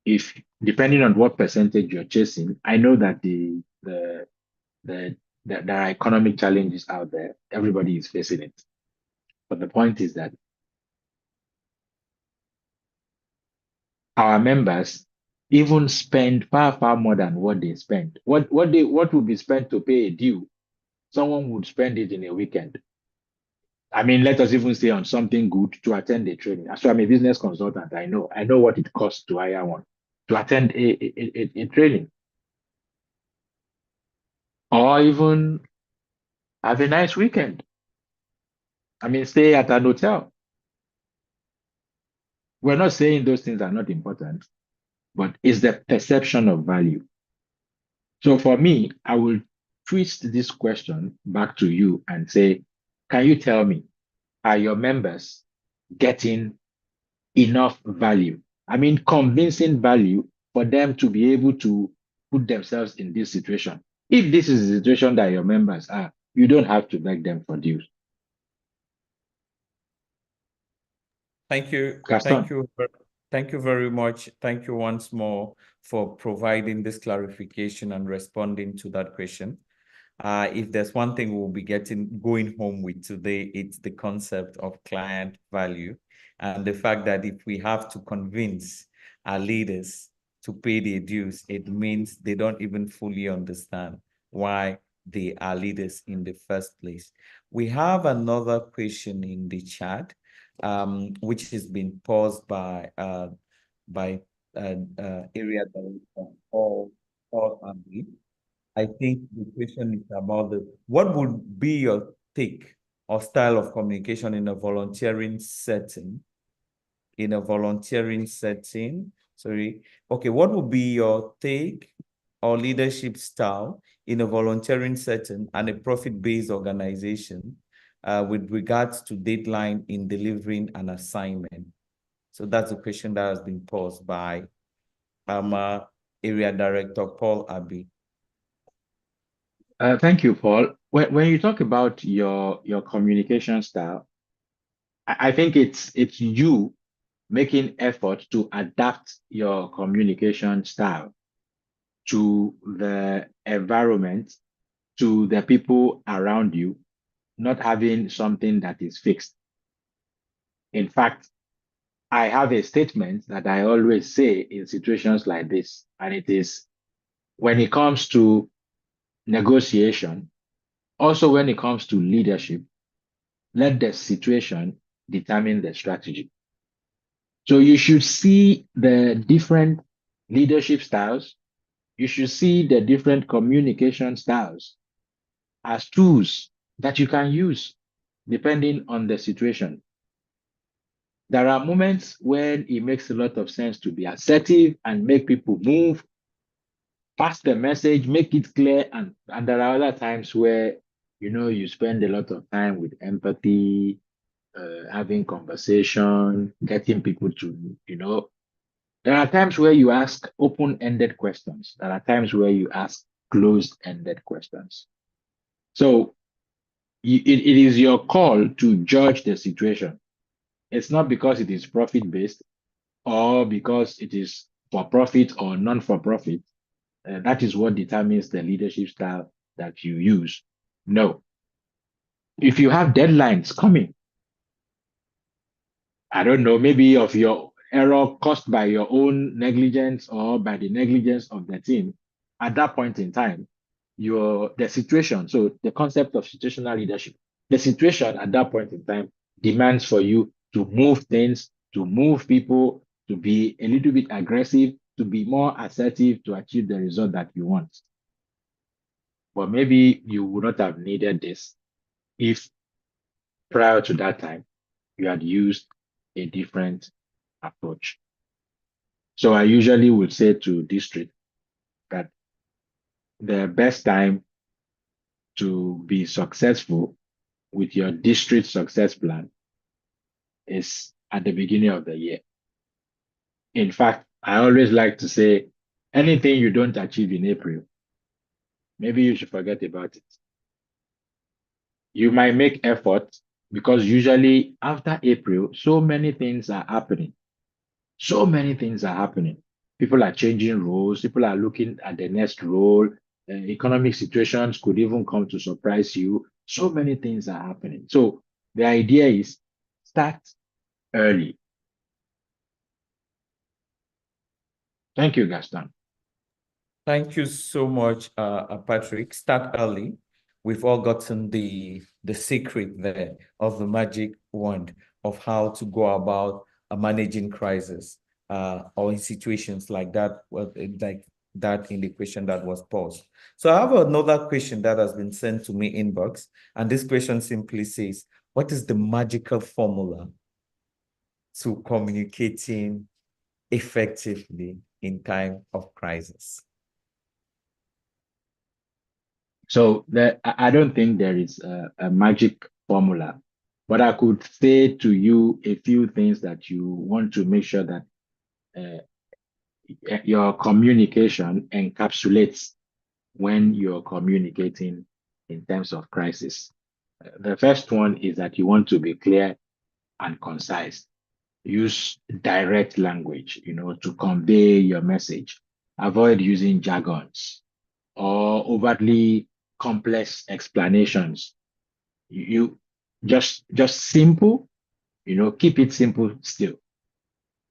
[SPEAKER 1] If depending on what percentage you're chasing, I know that there are economic challenges out there. Everybody is facing it. But the point is that our members even spend far, far more than what they spend. What would be spent to pay a due, someone would spend it in a weekend. I mean, let us even say on something good to attend a training. So I'm a business consultant. I know what it costs to hire one to attend a training, or even have a nice weekend. I mean, stay at an hotel. We're not saying those things are not important, but it's the perception of value. So for me, I will twist this question back to you and say, can you tell me, are your members getting enough value? I mean, convincing value for them to be able to put themselves in this situation. If this is the situation that your members are, you don't have to beg them for dues.
[SPEAKER 2] Thank you.
[SPEAKER 1] Gaston.
[SPEAKER 2] Thank you very much. Thank you once more for providing this clarification and responding to that question. If there's one thing we'll be going home with today, it's the concept of client value and the fact that if we have to convince our leaders to pay their dues, it means they don't even fully understand why they are leaders in the first place. We have another question in the chat, which has been posed by area director Paul Andy. I think the question is about what would be your take or style of communication in a volunteering setting? Sorry. Okay, what would be your take or leadership style in a volunteering setting and a profit-based organization with regards to deadline in delivering an assignment? So that's a question that has been posed by Area Director Paul Abbey.
[SPEAKER 1] Thank you, Paul. When you talk about your communication style, I think it's you making effort to adapt your communication style to the environment, to the people around you, not having something that is fixed. In fact, I have a statement that I always say in situations like this, and it is when it comes to negotiation, also when it comes to leadership, let the situation determine the strategy. So you should see the different leadership styles. You should see the different communication styles as tools that you can use depending on the situation. There are moments when it makes a lot of sense to be assertive and make people move, pass the message, make it clear. And there are other times where, you spend a lot of time with empathy, having conversation, getting people to, there are times where you ask open-ended questions. There are times where you ask closed-ended questions. So it is your call to judge the situation. It's not because it is profit-based or because it is for profit or non-for-profit. That is what determines the leadership style that you use. No. If you have deadlines coming, I don't know, maybe of your error caused by your own negligence or by the negligence of the team, at that point in time, the situation, so the concept of situational leadership, the situation at that point in time demands for you to move things, to move people, to be a little bit aggressive, to be more assertive to achieve the result that you want. but maybe you would not have needed this if prior to that time you had used a different approach. So I usually would say to district that the best time to be successful with your district success plan is at the beginning of the year. In fact, I always like to say anything you don't achieve in April, maybe you should forget about it. You might make effort because usually after April, so many things are happening. So many things are happening. People are changing roles. People are looking at the next role. Economic situations could even come to surprise you. So many things are happening. So the idea is start early. Thank you, Gaston.
[SPEAKER 2] Thank you so much, Patrick. Start early. We've all gotten the secret there of the magic wand of how to go about managing crisis or in situations like that, like that in the question that was posed. So I have another question that has been sent to me inbox, and this question simply says, what is the magical formula to communicating effectively in time of crisis?
[SPEAKER 1] So I don't think there is a magic formula, but I could say to you a few things that you want to make sure that uh, your communication encapsulates when you're communicating in terms of crisis. The first one is that you want to be clear and concise. Use direct language, to convey your message. Avoid using jargons or overtly complex explanations. You just simple, keep it simple still,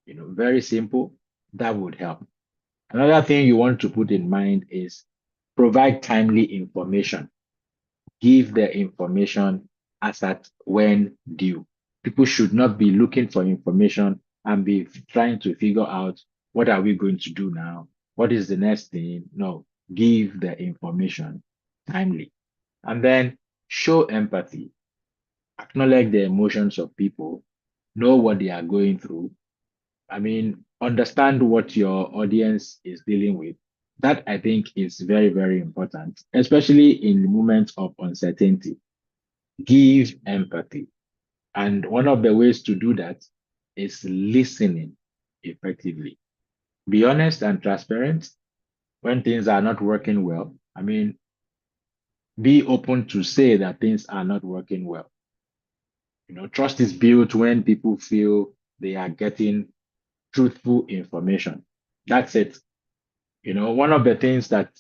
[SPEAKER 1] very simple. That would help. Another thing you want to put in mind is provide timely information. Give the information as at when due. People should not be looking for information and be trying to figure out what are we going to do now? What is the next thing? No, give the information timely. And then show empathy. Acknowledge the emotions of people. Know what they are going through. I mean, understand what your audience is dealing with. That I think is very, very important, especially in moments of uncertainty. Give empathy. And one of the ways to do that is listening effectively. Be honest and transparent when things are not working well. I mean, be open to say that things are not working well. Trust is built when people feel they are getting truthful information. That's it. One of the things that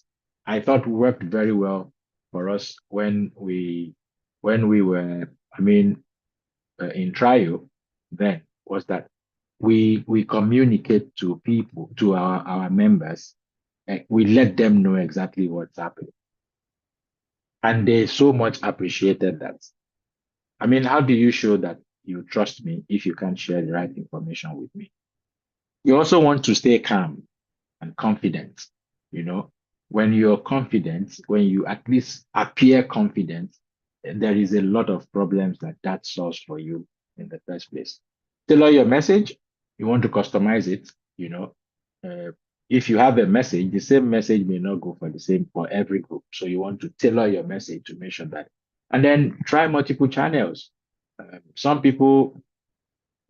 [SPEAKER 1] I thought worked very well for us when we were, I mean, in trial then was that we communicate to people, to our members, and we let them know exactly what's happening. And they so much appreciated that. I mean, how do you show that you trust me if you can't share the right information with me? You also want to stay calm and confident. You know, when you're confident, when you at least appear confident, there is a lot of problems that solves for you in the first place. Tailor your message. You want to customize it. Uh, if you have a message, the same message may not go for every group. So you want to tailor your message to make sure that, and then try multiple channels. Some people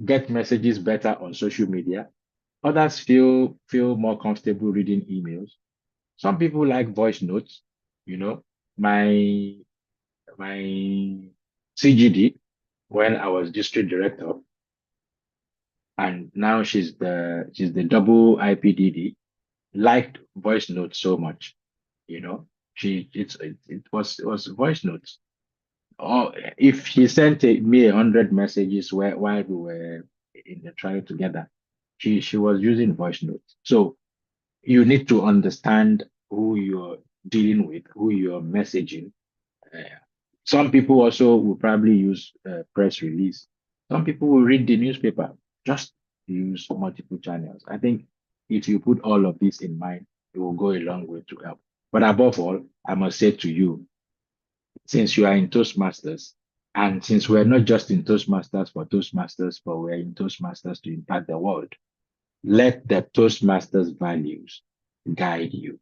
[SPEAKER 1] get messages better on social media. Others feel more comfortable reading emails. Some people like voice notes. You know, my my CGD when I was district director, and now she's the double IPDD, liked voice notes so much. You know, it was voice notes. Or if she sent me 100 messages while we were in the trial together, she was using voice notes. So you need to understand who you're dealing with, who you're messaging. Uh, some people also will probably use press release. Some people will read the newspaper. Just use multiple channels. I think if you put all of this in mind, it will go a long way to help. But above all, I must say to you, since you are in Toastmasters, and since we're not just in Toastmasters for Toastmasters, but we're in Toastmasters to impact the world, let the Toastmasters values guide you.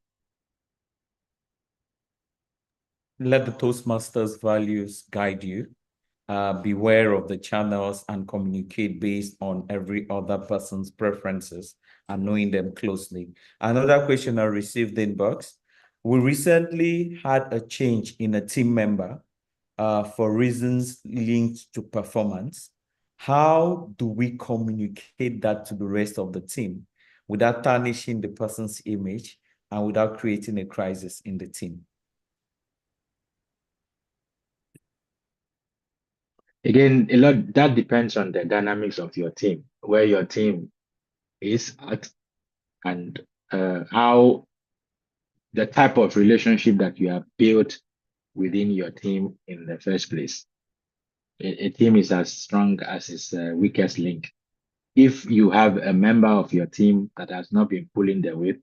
[SPEAKER 2] Let the Toastmasters values guide you. Beware of the channels and communicate based on every other person's preferences and knowing them closely. Another question I received in box. We recently had a change in a team member for reasons linked to performance. How do we communicate that to the rest of the team without tarnishing the person's image and without creating a crisis in the team?
[SPEAKER 1] Again, a lot that depends on the dynamics of your team, where your team is at, and how the type of relationship that you have built within your team in the first place. A team is as strong as its weakest link. If you have a member of your team that has not been pulling the weight,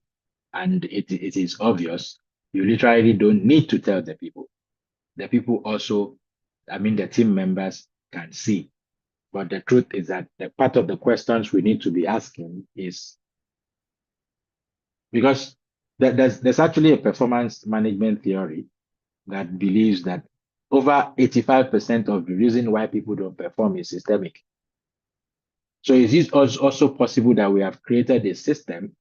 [SPEAKER 1] and it is obvious, you literally don't need to tell the people. The people also, I mean, the team members can see. But the truth is that the part of the questions we need to be asking is because there's actually a performance management theory that believes that over 85% of the reason why people don't perform is systemic. So is it also possible that we have created a system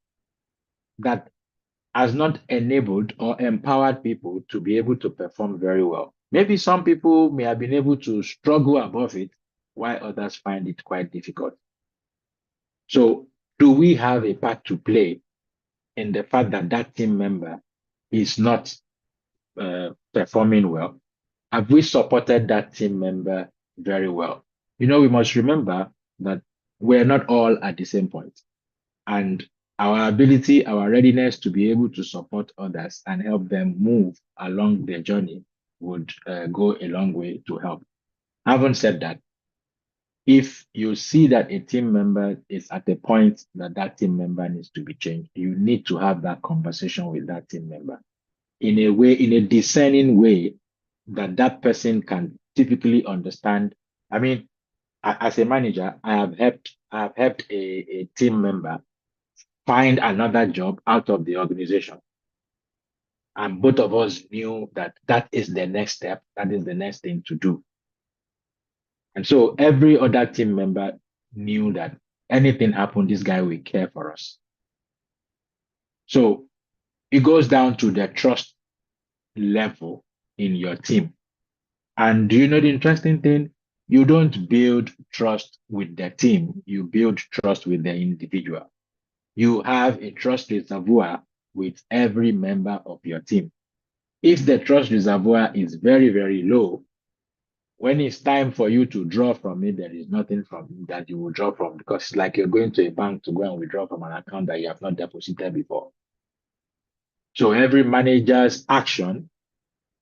[SPEAKER 1] that has not enabled or empowered people to be able to perform very well? Maybe some people may have been able to struggle above it, while others find it quite difficult. So do we have a part to play in the fact that that team member is not performing well? Have we supported that team member very well? You know, we must remember that we're not all at the same point. And our ability, our readiness to be able to support others and help them move along their journey would go a long way to help. Having said that, if you see that a team member is at a point that that team member needs to be changed, you need to have that conversation with that team member in a way, in a discerning way that that person can typically understand. I mean, as a manager, I have helped a team member find another job out of the organization. And both of us knew that that is the next step, that is the next thing to do. And so every other team member knew that anything happened, this guy will care for us. So it goes down to the trust level in your team. And do you know the interesting thing? You don't build trust with the team, you build trust with the individual. You have a trust reservoir with every member of your team. If the trust reservoir is very, very low, when it's time for you to draw from it, there is nothing from that you will draw from, because it's like you're going to a bank to go and withdraw from an account that you have not deposited before. So every manager's action,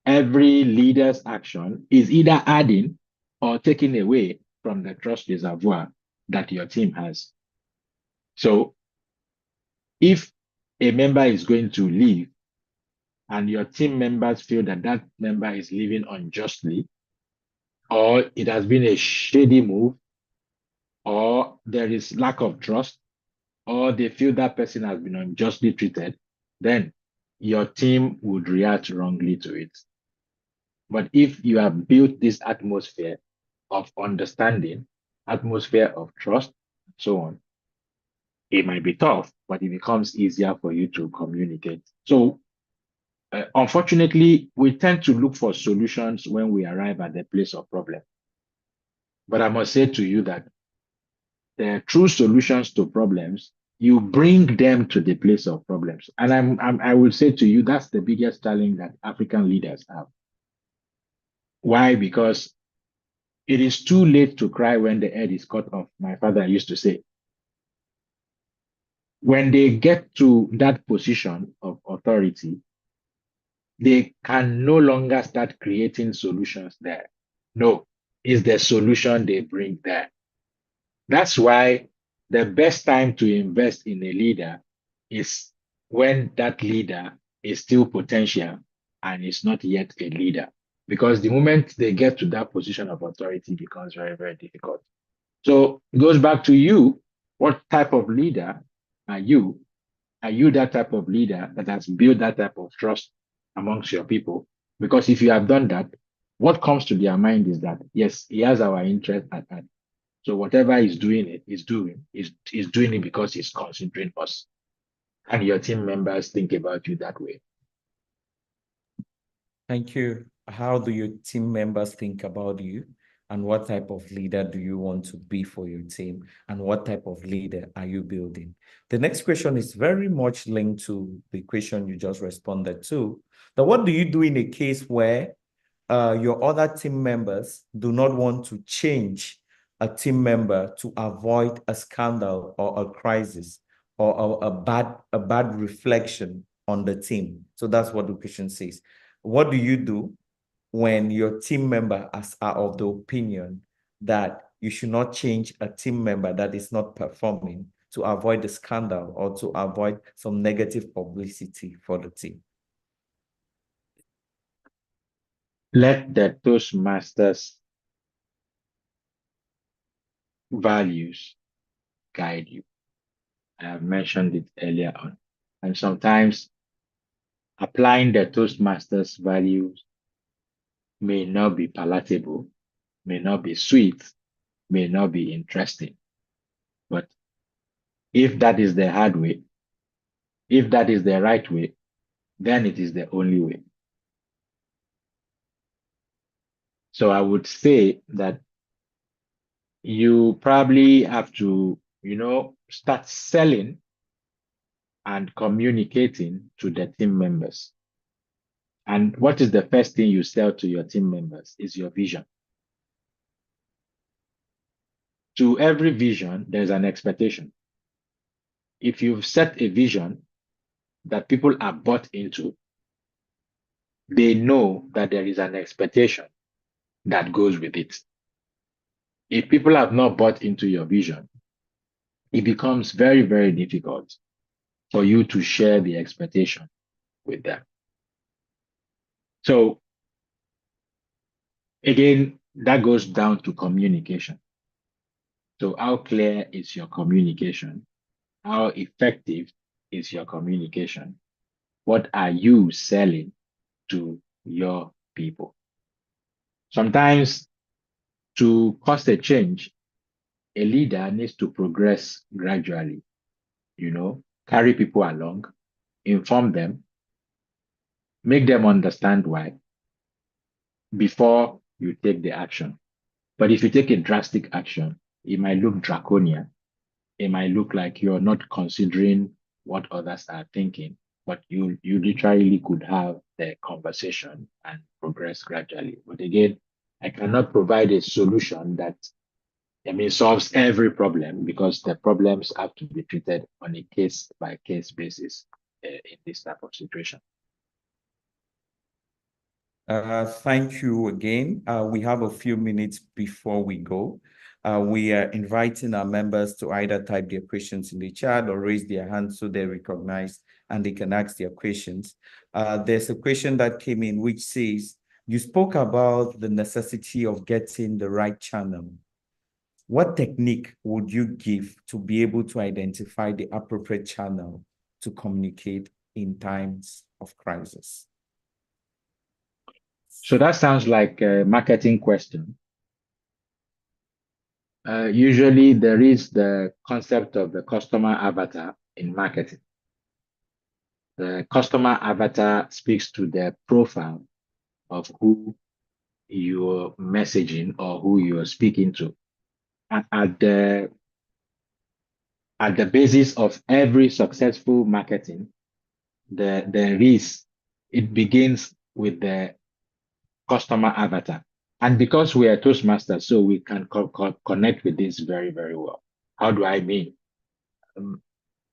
[SPEAKER 1] every leader's action is either adding or taking away from the trust reservoir that your team has. So if a member is going to leave and your team members feel that that member is leaving unjustly, or it has been a shady move, or there is lack of trust, or they feel that person has been unjustly treated, then your team would react wrongly to it. But if you have built this atmosphere of understanding, atmosphere of trust, and so on, it might be tough, but it becomes easier for you to communicate. So, unfortunately, we tend to look for solutions when we arrive at the place of problem. But I must say to you that the true solutions to problems, you bring them to the place of problems. And I will say to you, that's the biggest challenge that African leaders have. Why? Because it is too late to cry when the head is cut off, my father used to say. When they get to that position of authority, they can no longer start creating solutions there. No, it's the solution they bring there. That's why the best time to invest in a leader is when that leader is still potential and is not yet a leader. Because the moment they get to that position of authority, it becomes very, very difficult. So it goes back to you. What type of leader are you? Are you that type of leader that has built that type of trust amongst your people? Because if you have done that, what comes to their mind is that, yes, he has our interest at heart. So whatever he's doing, he's doing it because he's considering us. And your team members think about you that way.
[SPEAKER 2] Thank you. How do your team members think about you? And what type of leader do you want to be for your team? And what type of leader are you building? The next question is very much linked to the question you just responded to. Now, what do you do in a case where your other team members do not want to change a team member to avoid a scandal or a crisis or a bad reflection on the team? So that's what the question says. What do you do when your team member are of the opinion that you should not change a team member that is not performing to avoid the scandal or to avoid some negative publicity for the team?
[SPEAKER 1] Let the Toastmasters values guide you. I have mentioned it earlier on. And sometimes applying the Toastmasters values may not be palatable, may not be sweet, may not be interesting. But if that is the hard way, if that is the right way, then it is the only way. So I would say that you probably have to, start selling and communicating to the team members. And what is the first thing you sell to your team members is your vision. To every vision, there's an expectation. If you've set a vision that people are bought into, they know that there is an expectation that goes with it. If people have not bought into your vision, it becomes very, very difficult for you to share the expectation with them. So again, that goes down to communication. So how clear is your communication? How effective is your communication? What are you selling to your people? Sometimes to cause a change, a leader needs to progress gradually, carry people along, inform them, make them understand why before you take the action. But if you take a drastic action, it might look draconian. It might look like you're not considering what others are thinking, but you literally could have the conversation and progress gradually. But again, I cannot provide a solution that solves every problem, because the problems have to be treated on a case by case basis in this type of situation.
[SPEAKER 2] Thank you again. We have a few minutes before we go. We are inviting our members to either type their questions in the chat or raise their hands so they're recognized and they can ask their questions. There's a question that came in which says, you spoke about the necessity of getting the right channel. What technique would you give to be able to identify the appropriate channel to communicate in times of crisis?
[SPEAKER 1] So that sounds like a marketing question. Usually there is the concept of the customer avatar in marketing. The customer avatar speaks to the profile of who you're messaging or who you're speaking to. At the basis of every successful marketing, it begins with the customer avatar. And because we are Toastmasters, so we can connect with this very, very well. How do I mean?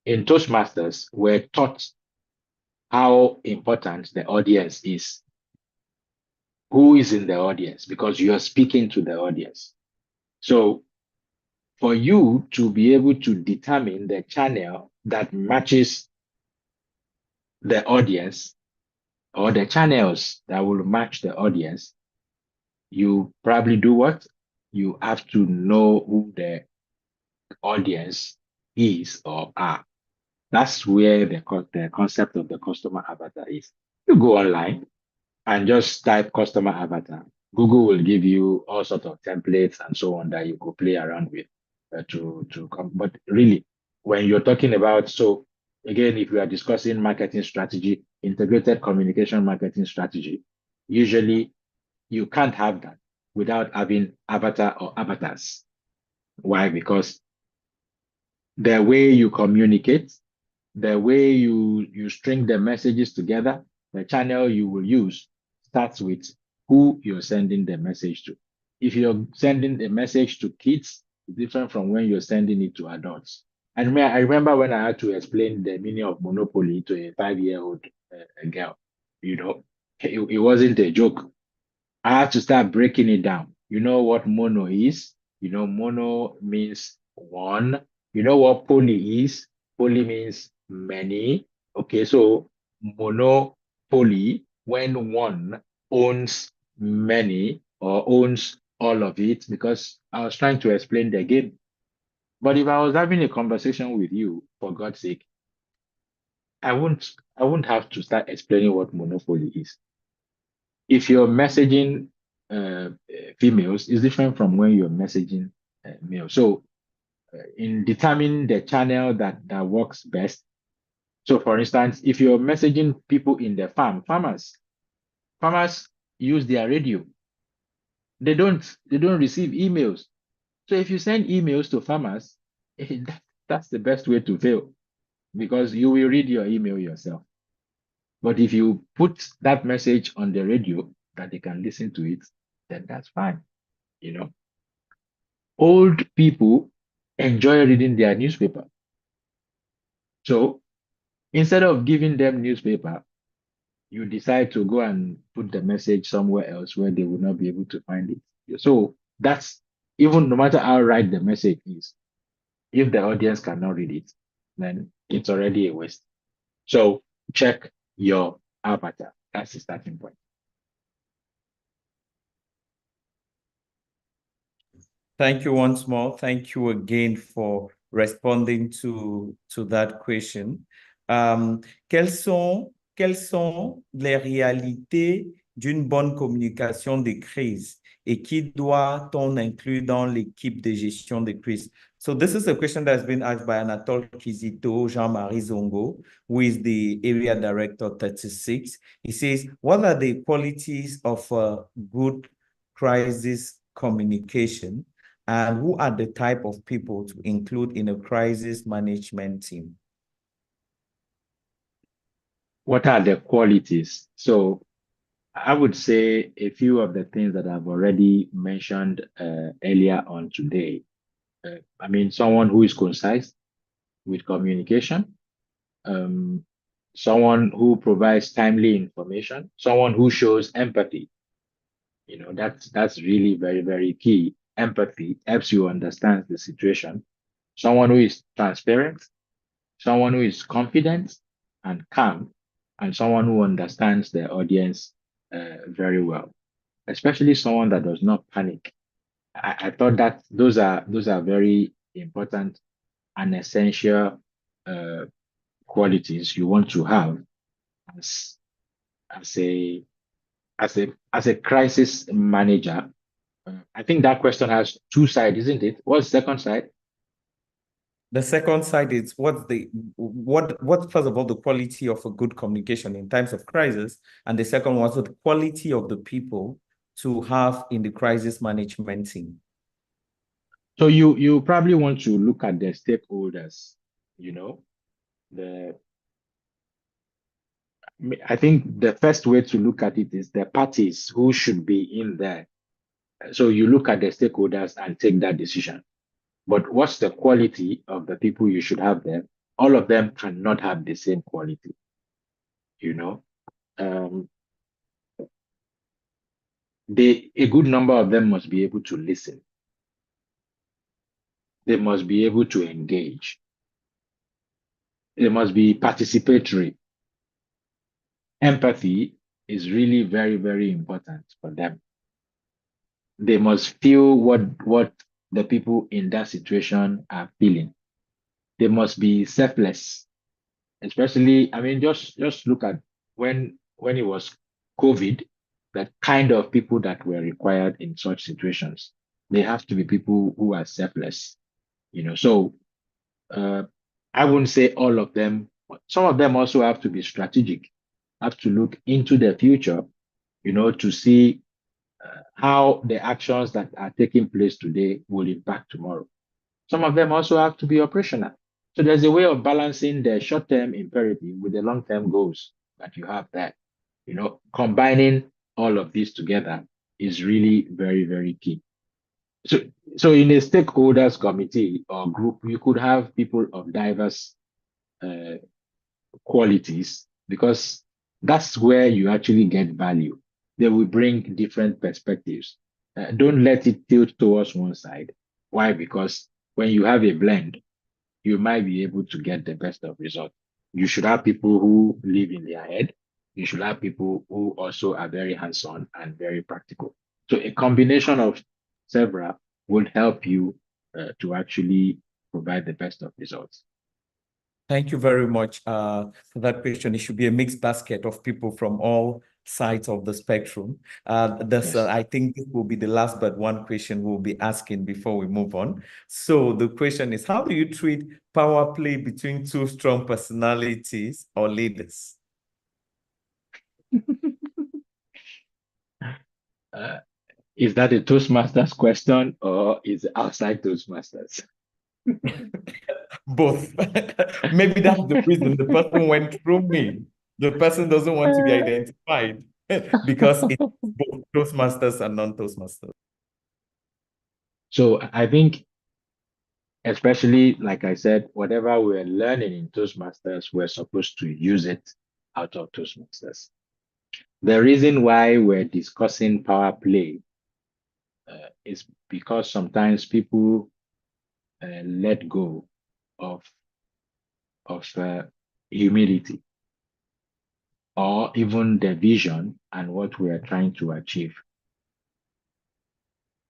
[SPEAKER 1] In Toastmasters, we're taught how important the audience is. Who is in the audience? Because you are speaking to the audience. So for you to be able to determine the channel that matches the audience or the channels that will match the audience, you probably do what? You have to know who the audience is or are. That's where the concept of the customer avatar is. You go online and just type customer avatar. Google will give you all sorts of templates and so on that you could play around with to come. But really, when you're talking about, so again, if we are discussing marketing strategy, integrated communication marketing strategy, usually you can't have that without having avatar or avatars. Why? Because the way you communicate, the way you string the messages together, the channel you will use starts with who you're sending the message to. If you're sending a message to kids, it's different from when you're sending it to adults. And I remember when I had to explain the meaning of monopoly to a 5-year-old girl, you know, it wasn't a joke. I had to start breaking it down. You know what mono is? You know, mono means one. You know what poly is? Poly means many. Okay, so monopoly, when one owns many or owns all of it, because I was trying to explain the game. But if I was having a conversation with you, for God's sake, I wouldn't have to start explaining what monopoly is. If you're messaging females, it's different from when you're messaging males. So, in determining the channel that works best. So, for instance, if you're messaging people in the farmers use their radio. They don't receive emails. So, if you send emails to farmers, that's the best way to fail because you will read your email yourself. But if you put that message on the radio that they can listen to it, then that's fine. You know, old people enjoy reading their newspaper. So instead of giving them newspaper, you decide to go and put the message somewhere else where they will not be able to find it. So that's even no matter how right the message is, if the audience cannot read it, then it's already a waste. So check your avatar. That's the starting point.
[SPEAKER 2] Thank you once more. Thank you again for responding to that question. Quelles sont les réalités d'une bonne communication de crise et qui doit-on inclure dans l'équipe de gestion de crise? So this is a question that's been asked by Anatole Kizito, Jean-Marie Zongo, who is the area director 36. He says, what are the qualities of a good crisis communication? And who are the type of people to include in a crisis management team?
[SPEAKER 1] What are the qualities? So I would say a few of the things that I've already mentioned earlier on today. I mean, someone who is concise with communication, um, someone who provides timely information, someone who shows empathy. You know, that's really very, very key. Empathy helps you understand the situation. Someone who is transparent, someone who is confident and calm, and someone who understands the audience very well, especially someone that does not panic. I thought that those are very important and essential uh, qualities you want to have as as a as a crisis manager. I think that question has two sides, isn't it? What's the second side?
[SPEAKER 2] The second side is what first of all the quality of a good communication in times of crisis, and the second one, so the quality of the people to have in the crisis management team.
[SPEAKER 1] So you probably want to look at the stakeholders, you know, the I think the first way to look at it is the parties who should be in there. So you look at the stakeholders and take that decision. But what's the quality of the people you should have there? All of them cannot have the same quality, you know. Um, a good number of them must be able to listen. They must be able to engage. They must be participatory. empathy is really very, very important for them. They must feel what the people in that situation are feeling. They must be selfless, especially, I mean, just look at when it was COVID, the kind of people that were required in such situations. They have to be people who are selfless, So uh, I wouldn't say all of them. Some of them also have to be strategic, have to look into the future, to see how the actions that are taking place today will impact tomorrow. Some of them also have to be operational. So there's a way of balancing the short-term imperative with the long-term goals that you have there. Combining all of these together is really very, very key. So, so in a stakeholders committee or group, you could have people of diverse uh, qualities because that's where you actually get value. They will bring different perspectives. Don't let it tilt towards one side. Why? Because when you have a blend, you might be able to get the best of results. You should have people who live in their head. You should have people who also are very hands-on and very practical. So a combination of several would help you to actually provide the best of results.
[SPEAKER 2] Thank you very much for that question. It should be a mixed basket of people from all sides of the spectrum.
[SPEAKER 1] Yes.
[SPEAKER 2] I think this will be the last but one question we'll be asking before we move on. So the question is, how do you treat power play between two strong personalities or leaders?
[SPEAKER 1] Is that a Toastmasters question or is it outside Toastmasters?
[SPEAKER 2] Both. Maybe that's the reason the person went through me. The person doesn't want to be identified because it's both Toastmasters and non-Toastmasters.
[SPEAKER 1] So I think, especially like I said, whatever we're learning in Toastmasters, we're supposed to use it out of Toastmasters. The reason why we're discussing power play is because sometimes people let go of humility or even the vision and what we are trying to achieve.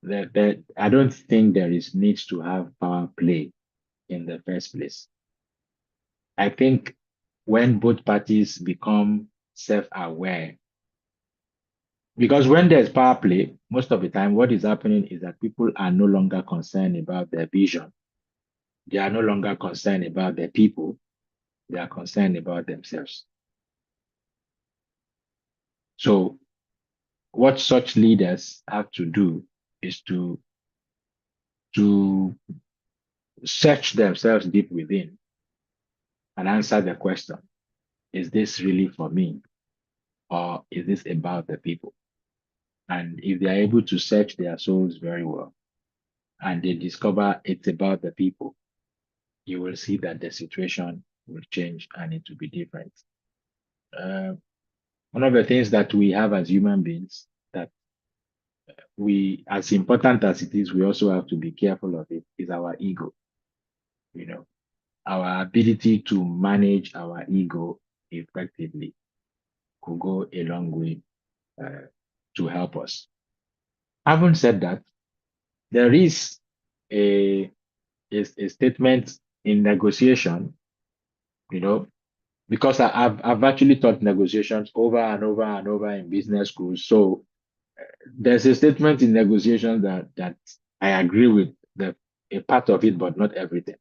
[SPEAKER 1] I don't think there is need to have power play in the first place. I think when both parties become self-aware, because when there's power play, most of the time, what is happening is that people are no longer concerned about their vision. They are no longer concerned about their people. They are concerned about themselves. So what such leaders have to do is to search themselves deep within and answer the question, is this really for me? Or is this about the people? And if they are able to search their souls very well and they discover it's about the people, you will see that the situation will change and it will be different. One of the things that we have as human beings that as important as it is, we also have to be careful of it, is our ego. Our ability to manage our ego effectively could go a long way to help us. Having said that, there is a statement in negotiation, because I've actually taught negotiations over and over and over in business schools. So there's a statement in negotiation that I agree with a part of it, but not everything.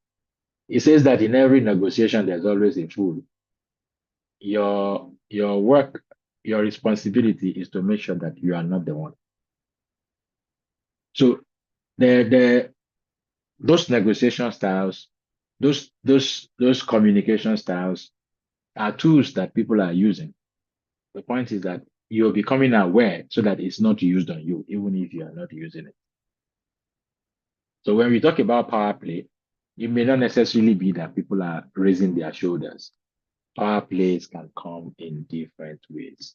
[SPEAKER 1] It says that in every negotiation, there's always a fool. Your work, your responsibility is to make sure that you are not the one. So those negotiation styles, those communication styles are tools that people are using. The point is that you're becoming aware so that it's not used on you, even if you are not using it. So when we talk about power play, it may not necessarily be that people are raising their shoulders. Power plays can come in different ways.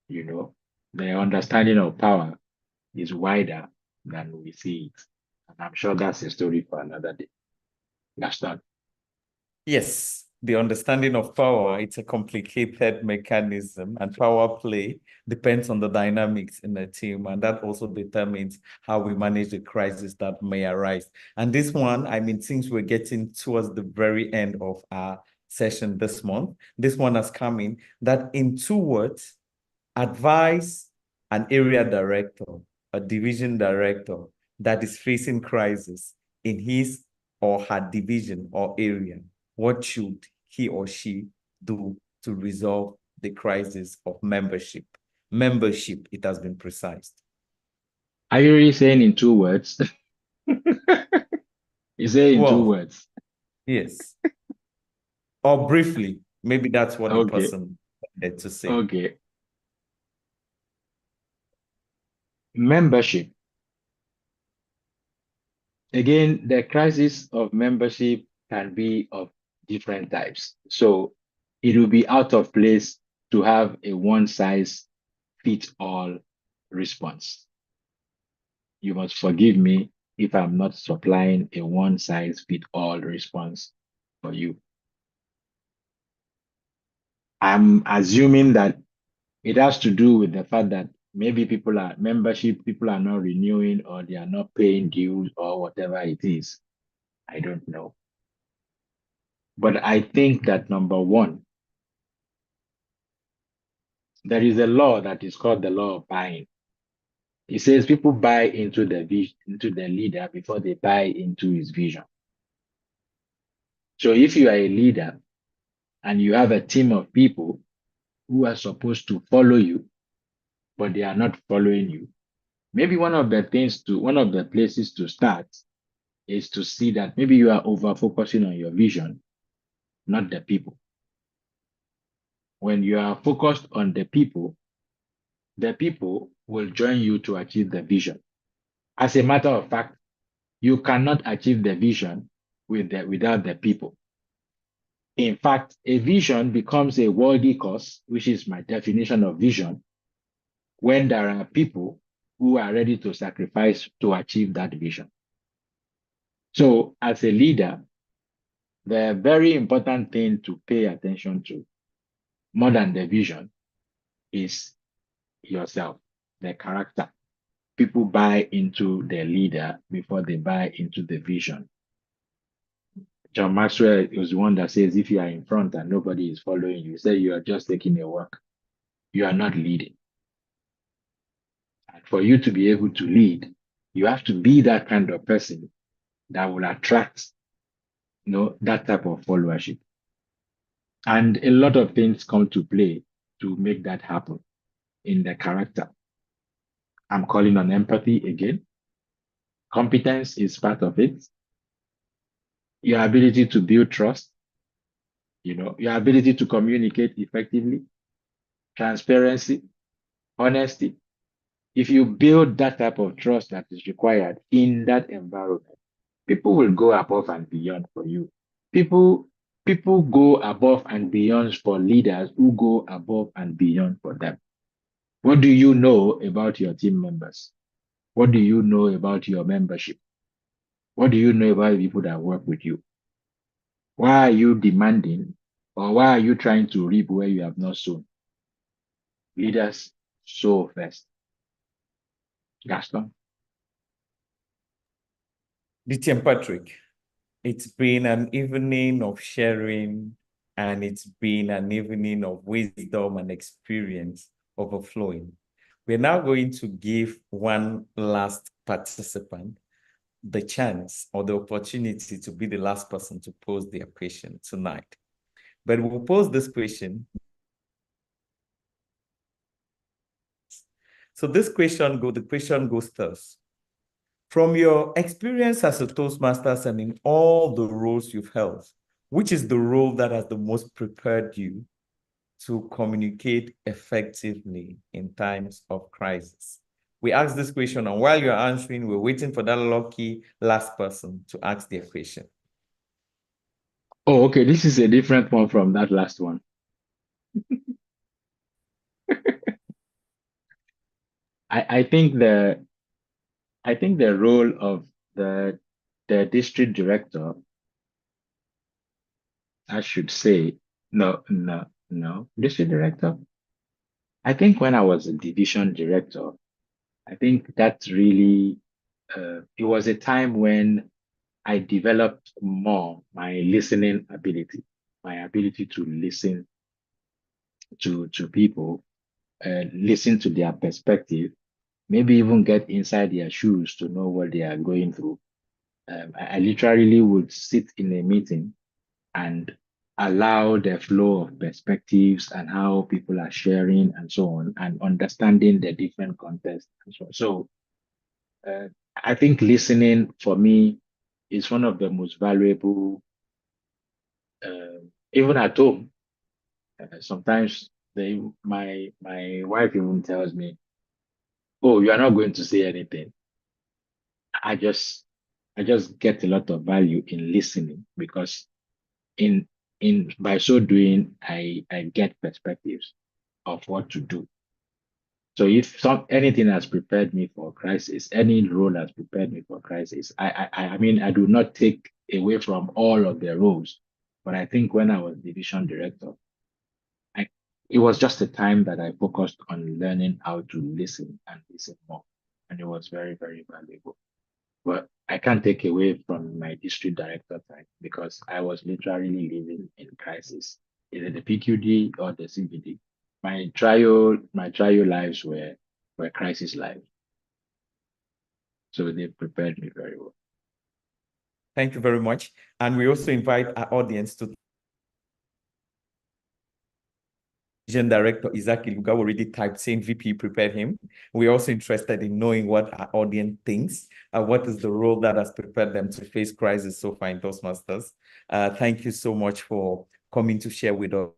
[SPEAKER 1] The understanding of power is wider than we see it. And I'm sure that's a story for another day. Gaston.
[SPEAKER 2] Yes, the understanding of power, it's a complicated mechanism, and power play depends on the dynamics in the team, and that also determines how we manage the crisis that may arise. And this one, I mean, since we're getting towards the very end of our session this month, this one has come in that in 2 words, advise an area director, a division director that is facing crisis in his or her division or area. What should he or she do to resolve the crisis of membership? Membership, it has been precised.
[SPEAKER 1] Are you really saying in 2 words? You say in 2
[SPEAKER 2] Well,
[SPEAKER 1] words.
[SPEAKER 2] yes. Or briefly, maybe that's what the
[SPEAKER 1] Okay.
[SPEAKER 2] person had to say.
[SPEAKER 1] Okay. Membership. Again, the crisis of membership can be of different types. So it will be out of place to have a one size fits all response. You must forgive me if I'm not supplying a one size fits all response for you. I'm assuming that it has to do with the fact that maybe people are not renewing, or they are not paying dues, or whatever it is. I don't know. But I think that number one, there is a law that is called the law of buying. It says people buy into into the leader before they buy into his vision. So if you are a leader and you have a team of people who are supposed to follow you, but they are not following you, maybe one of the places to start is to see that maybe you are over focusing on your vision, not the people. When you are focused on the people will join you to achieve the vision. As a matter of fact, you cannot achieve the vision without the people. In fact, a vision becomes a worthy cause, which is my definition of vision, when there are people who are ready to sacrifice to achieve that vision. So, as a leader, the very important thing to pay attention to, more than the vision, is yourself, the character. People buy into the leader before they buy into the vision. John Maxwell is the one that says, if you are in front and nobody is following you, say you are just taking a walk. You are not leading. And for you to be able to lead, you have to be that kind of person that will attract, that type of followership. And a lot of things come to play to make that happen in the character. I'm calling on empathy again. Competence is part of it. Your ability to build trust, your ability to communicate effectively, transparency, honesty. If you build that type of trust that is required in that environment, people will go above and beyond for you. People go above and beyond for leaders who go above and beyond for them. What do you know about your team members? What do you know about your membership? What do you know about the people that work with you? Why are you demanding, or why are you trying to reap where you have not sown? Leaders sow first. Gaston?
[SPEAKER 2] DTM Patrick, it's been an evening of sharing, and it's been an evening of wisdom and experience overflowing. We're now going to give one last participant the chance or the opportunity to be the last person to pose their question tonight. But we'll pose this question. So the question goes thus. From your experience as a Toastmasters and in all the roles you've held, which is the role that has the most prepared you to communicate effectively in times of crisis? We asked this question, and while you're answering, we're waiting for that lucky last person to ask their question.
[SPEAKER 1] Oh, okay. This is a different one from that last one. I think the role of the district director I should say, district director. I think when I was a division director, I think that really, it was a time when I developed more my listening ability, my ability to listen to people, listen to their perspective, maybe even get inside their shoes to know what they are going through. I literally would sit in a meeting and allow the flow of perspectives and how people are sharing and so on, and understanding the different contexts. And so, uh, I think listening for me is one of the most valuable, even at home. Sometimes my wife even tells me, "Oh, you are not going to say anything." I just I just get a lot of value in listening because in by so doing, I get perspectives of what to do. So if anything has prepared me for crisis, any role has prepared me for crisis, I mean I do not take away from all of the roles, but I think when I was division director, I it was just a time that I focused on learning how to listen and listen more, and it was very, very valuable. But I can't take away from my district director time because I was literally living in crisis, either the PQD or the CBD. My trial lives were crisis lives, so they prepared me very well.
[SPEAKER 2] Thank you very much. And we also invite our audience to Division Director Isaac Iluga already typed saying VP prepared him. We're also interested in knowing what our audience thinks, what is the role that has prepared them to face crisis so far in Toastmasters. Thank you so much for coming to share with us.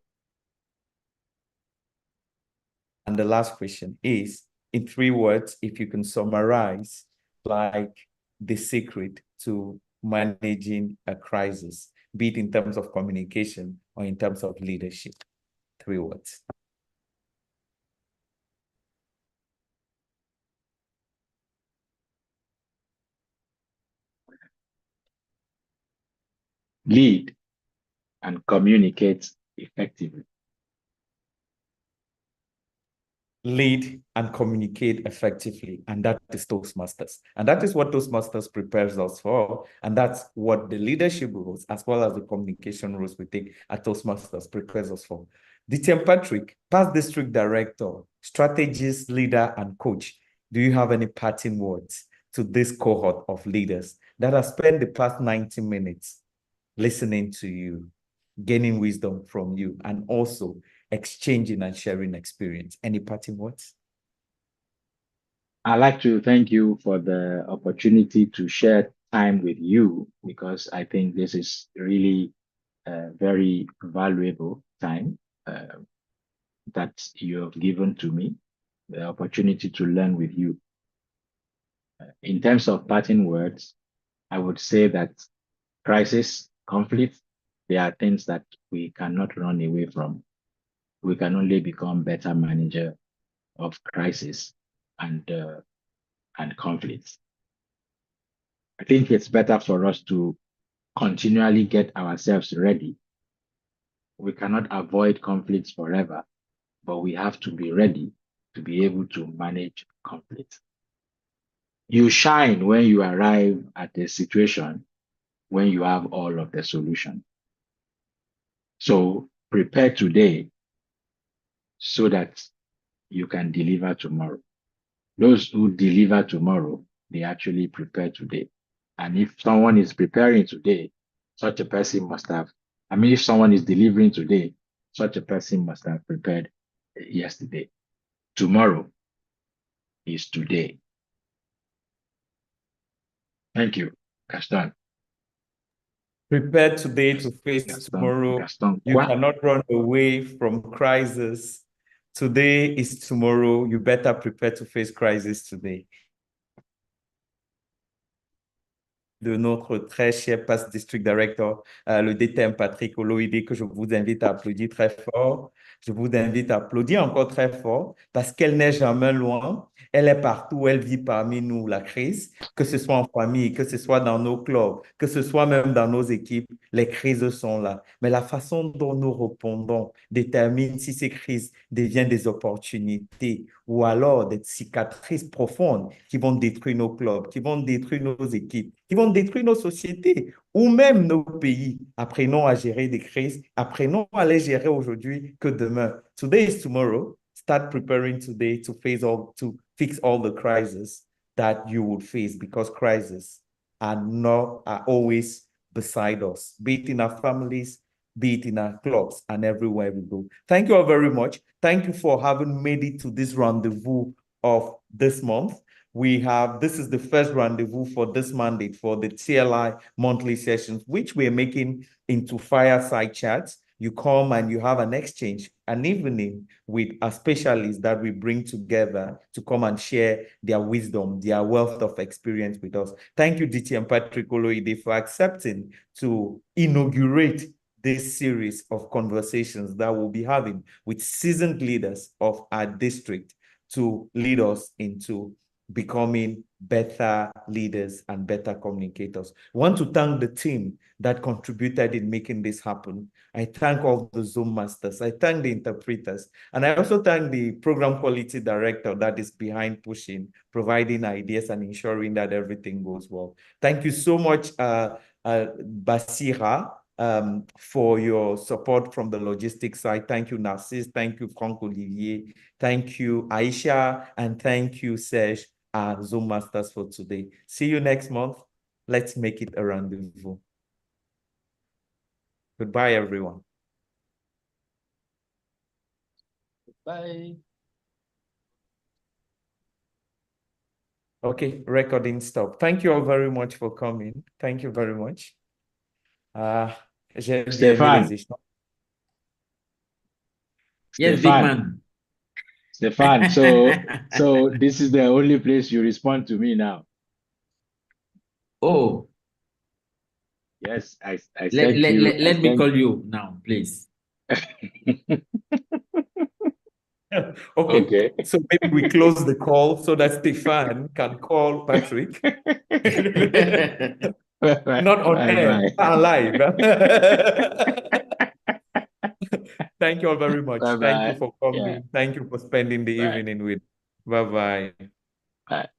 [SPEAKER 2] And the last question is, in 3 words, if you can summarize like the secret to managing a crisis, be it in terms of communication or in terms of leadership. 3 words.
[SPEAKER 1] Lead and communicate effectively.
[SPEAKER 2] Lead and communicate effectively, and that is Toastmasters. And that is what Toastmasters prepares us for, and that's what the leadership roles as well as the communication roles we take at Toastmasters prepares us for. DTM Patrick, past district director, strategist, leader, and coach, do you have any parting words to this cohort of leaders that have spent the past 90 minutes listening to you, gaining wisdom from you, and also exchanging and sharing experience? Any parting words?
[SPEAKER 1] I'd like to thank you for the opportunity to share time with you because I think this is really a very valuable time that you have given to me, the opportunity to learn with you. In terms of parting words, I would say that crisis, conflict, they are things that we cannot run away from. We can only become better manager of crisis and conflicts. I think it's better for us to continually get ourselves ready. We cannot avoid conflicts forever, but we have to be ready to be able to manage conflict. You shine when you arrive at a situation when you have all of the solution. So prepare today so that you can deliver tomorrow. Those who deliver tomorrow, they actually prepare today. And if someone is preparing today, such a person must have, if someone is delivering today, such a person must have prepared yesterday. Tomorrow is today. Thank you, Gaston.
[SPEAKER 2] Prepare today to face tomorrow.
[SPEAKER 1] Gaston,
[SPEAKER 2] You cannot run away from crisis. Today is tomorrow. You better prepare to face crisis today. de notre très cher past district director, le DTM Patrick OLUYIDE, que je vous invite à applaudir très fort. Je vous invite à applaudir encore très fort parce qu'elle n'est jamais loin. Elle est partout, elle vit parmi nous, la crise, que ce soit en famille, que ce soit dans nos clubs, que ce soit même dans nos équipes, les crises sont là. Mais la façon dont nous répondons détermine si ces crises deviennent des opportunités ou alors des cicatrices profondes qui vont détruire nos clubs, qui vont détruire nos équipes, qui vont détruire nos sociétés ou même nos pays. Apprenons à gérer des crises, apprenons à les gérer aujourd'hui que demain. Today is tomorrow. Start preparing today to fix all the crises that you would face because crises are always beside us, be it in our families, be it in our clubs and everywhere we go. Thank you all very much. Thank you for having made it to this rendezvous of this month. This is the first rendezvous for this mandate for the TLI monthly sessions, which we're making into fireside chats. You come and you have an exchange, an evening with a specialist that we bring together to come and share their wisdom, their wealth of experience with us. Thank you, DTM Patrick OLUYIDE, for accepting to inaugurate this series of conversations that we'll be having with seasoned leaders of our district to lead us into becoming better leaders and better communicators. I want to thank the team that contributed in making this happen. I thank all the Zoom masters. I thank the interpreters. And I also thank the program quality director that is behind pushing, providing ideas and ensuring that everything goes well. Thank you so much, Basira, for your support from the logistics side. Thank you, Narcisse. Thank you, Franck Olivier. Thank you, Aisha. And thank you, Serge, our Zoom masters for today. See you next month. Let's make it a rendezvous. Goodbye, everyone.
[SPEAKER 1] Bye.
[SPEAKER 2] Okay, recording stop. Thank you all very much for coming. Thank you very much. J'ai bien aimé les échanges.
[SPEAKER 3] Yes, big man.
[SPEAKER 1] Stefan, so this is the only place you respond to me now.
[SPEAKER 3] Oh,
[SPEAKER 1] Yes, I
[SPEAKER 3] let,
[SPEAKER 1] sent
[SPEAKER 3] let,
[SPEAKER 1] you.
[SPEAKER 3] let,
[SPEAKER 1] I
[SPEAKER 3] let me
[SPEAKER 1] sent.
[SPEAKER 3] call you now, please.
[SPEAKER 2] Okay,
[SPEAKER 1] Okay.
[SPEAKER 2] so maybe we close the call so that Stefan can call Patrick. Not on air, not live. Thank you all very much.
[SPEAKER 1] Bye
[SPEAKER 2] Thank you
[SPEAKER 1] bye.
[SPEAKER 2] for
[SPEAKER 1] Yeah.
[SPEAKER 2] coming. Thank you for spending the
[SPEAKER 1] Bye.
[SPEAKER 2] evening with. Bye-bye.
[SPEAKER 1] Bye.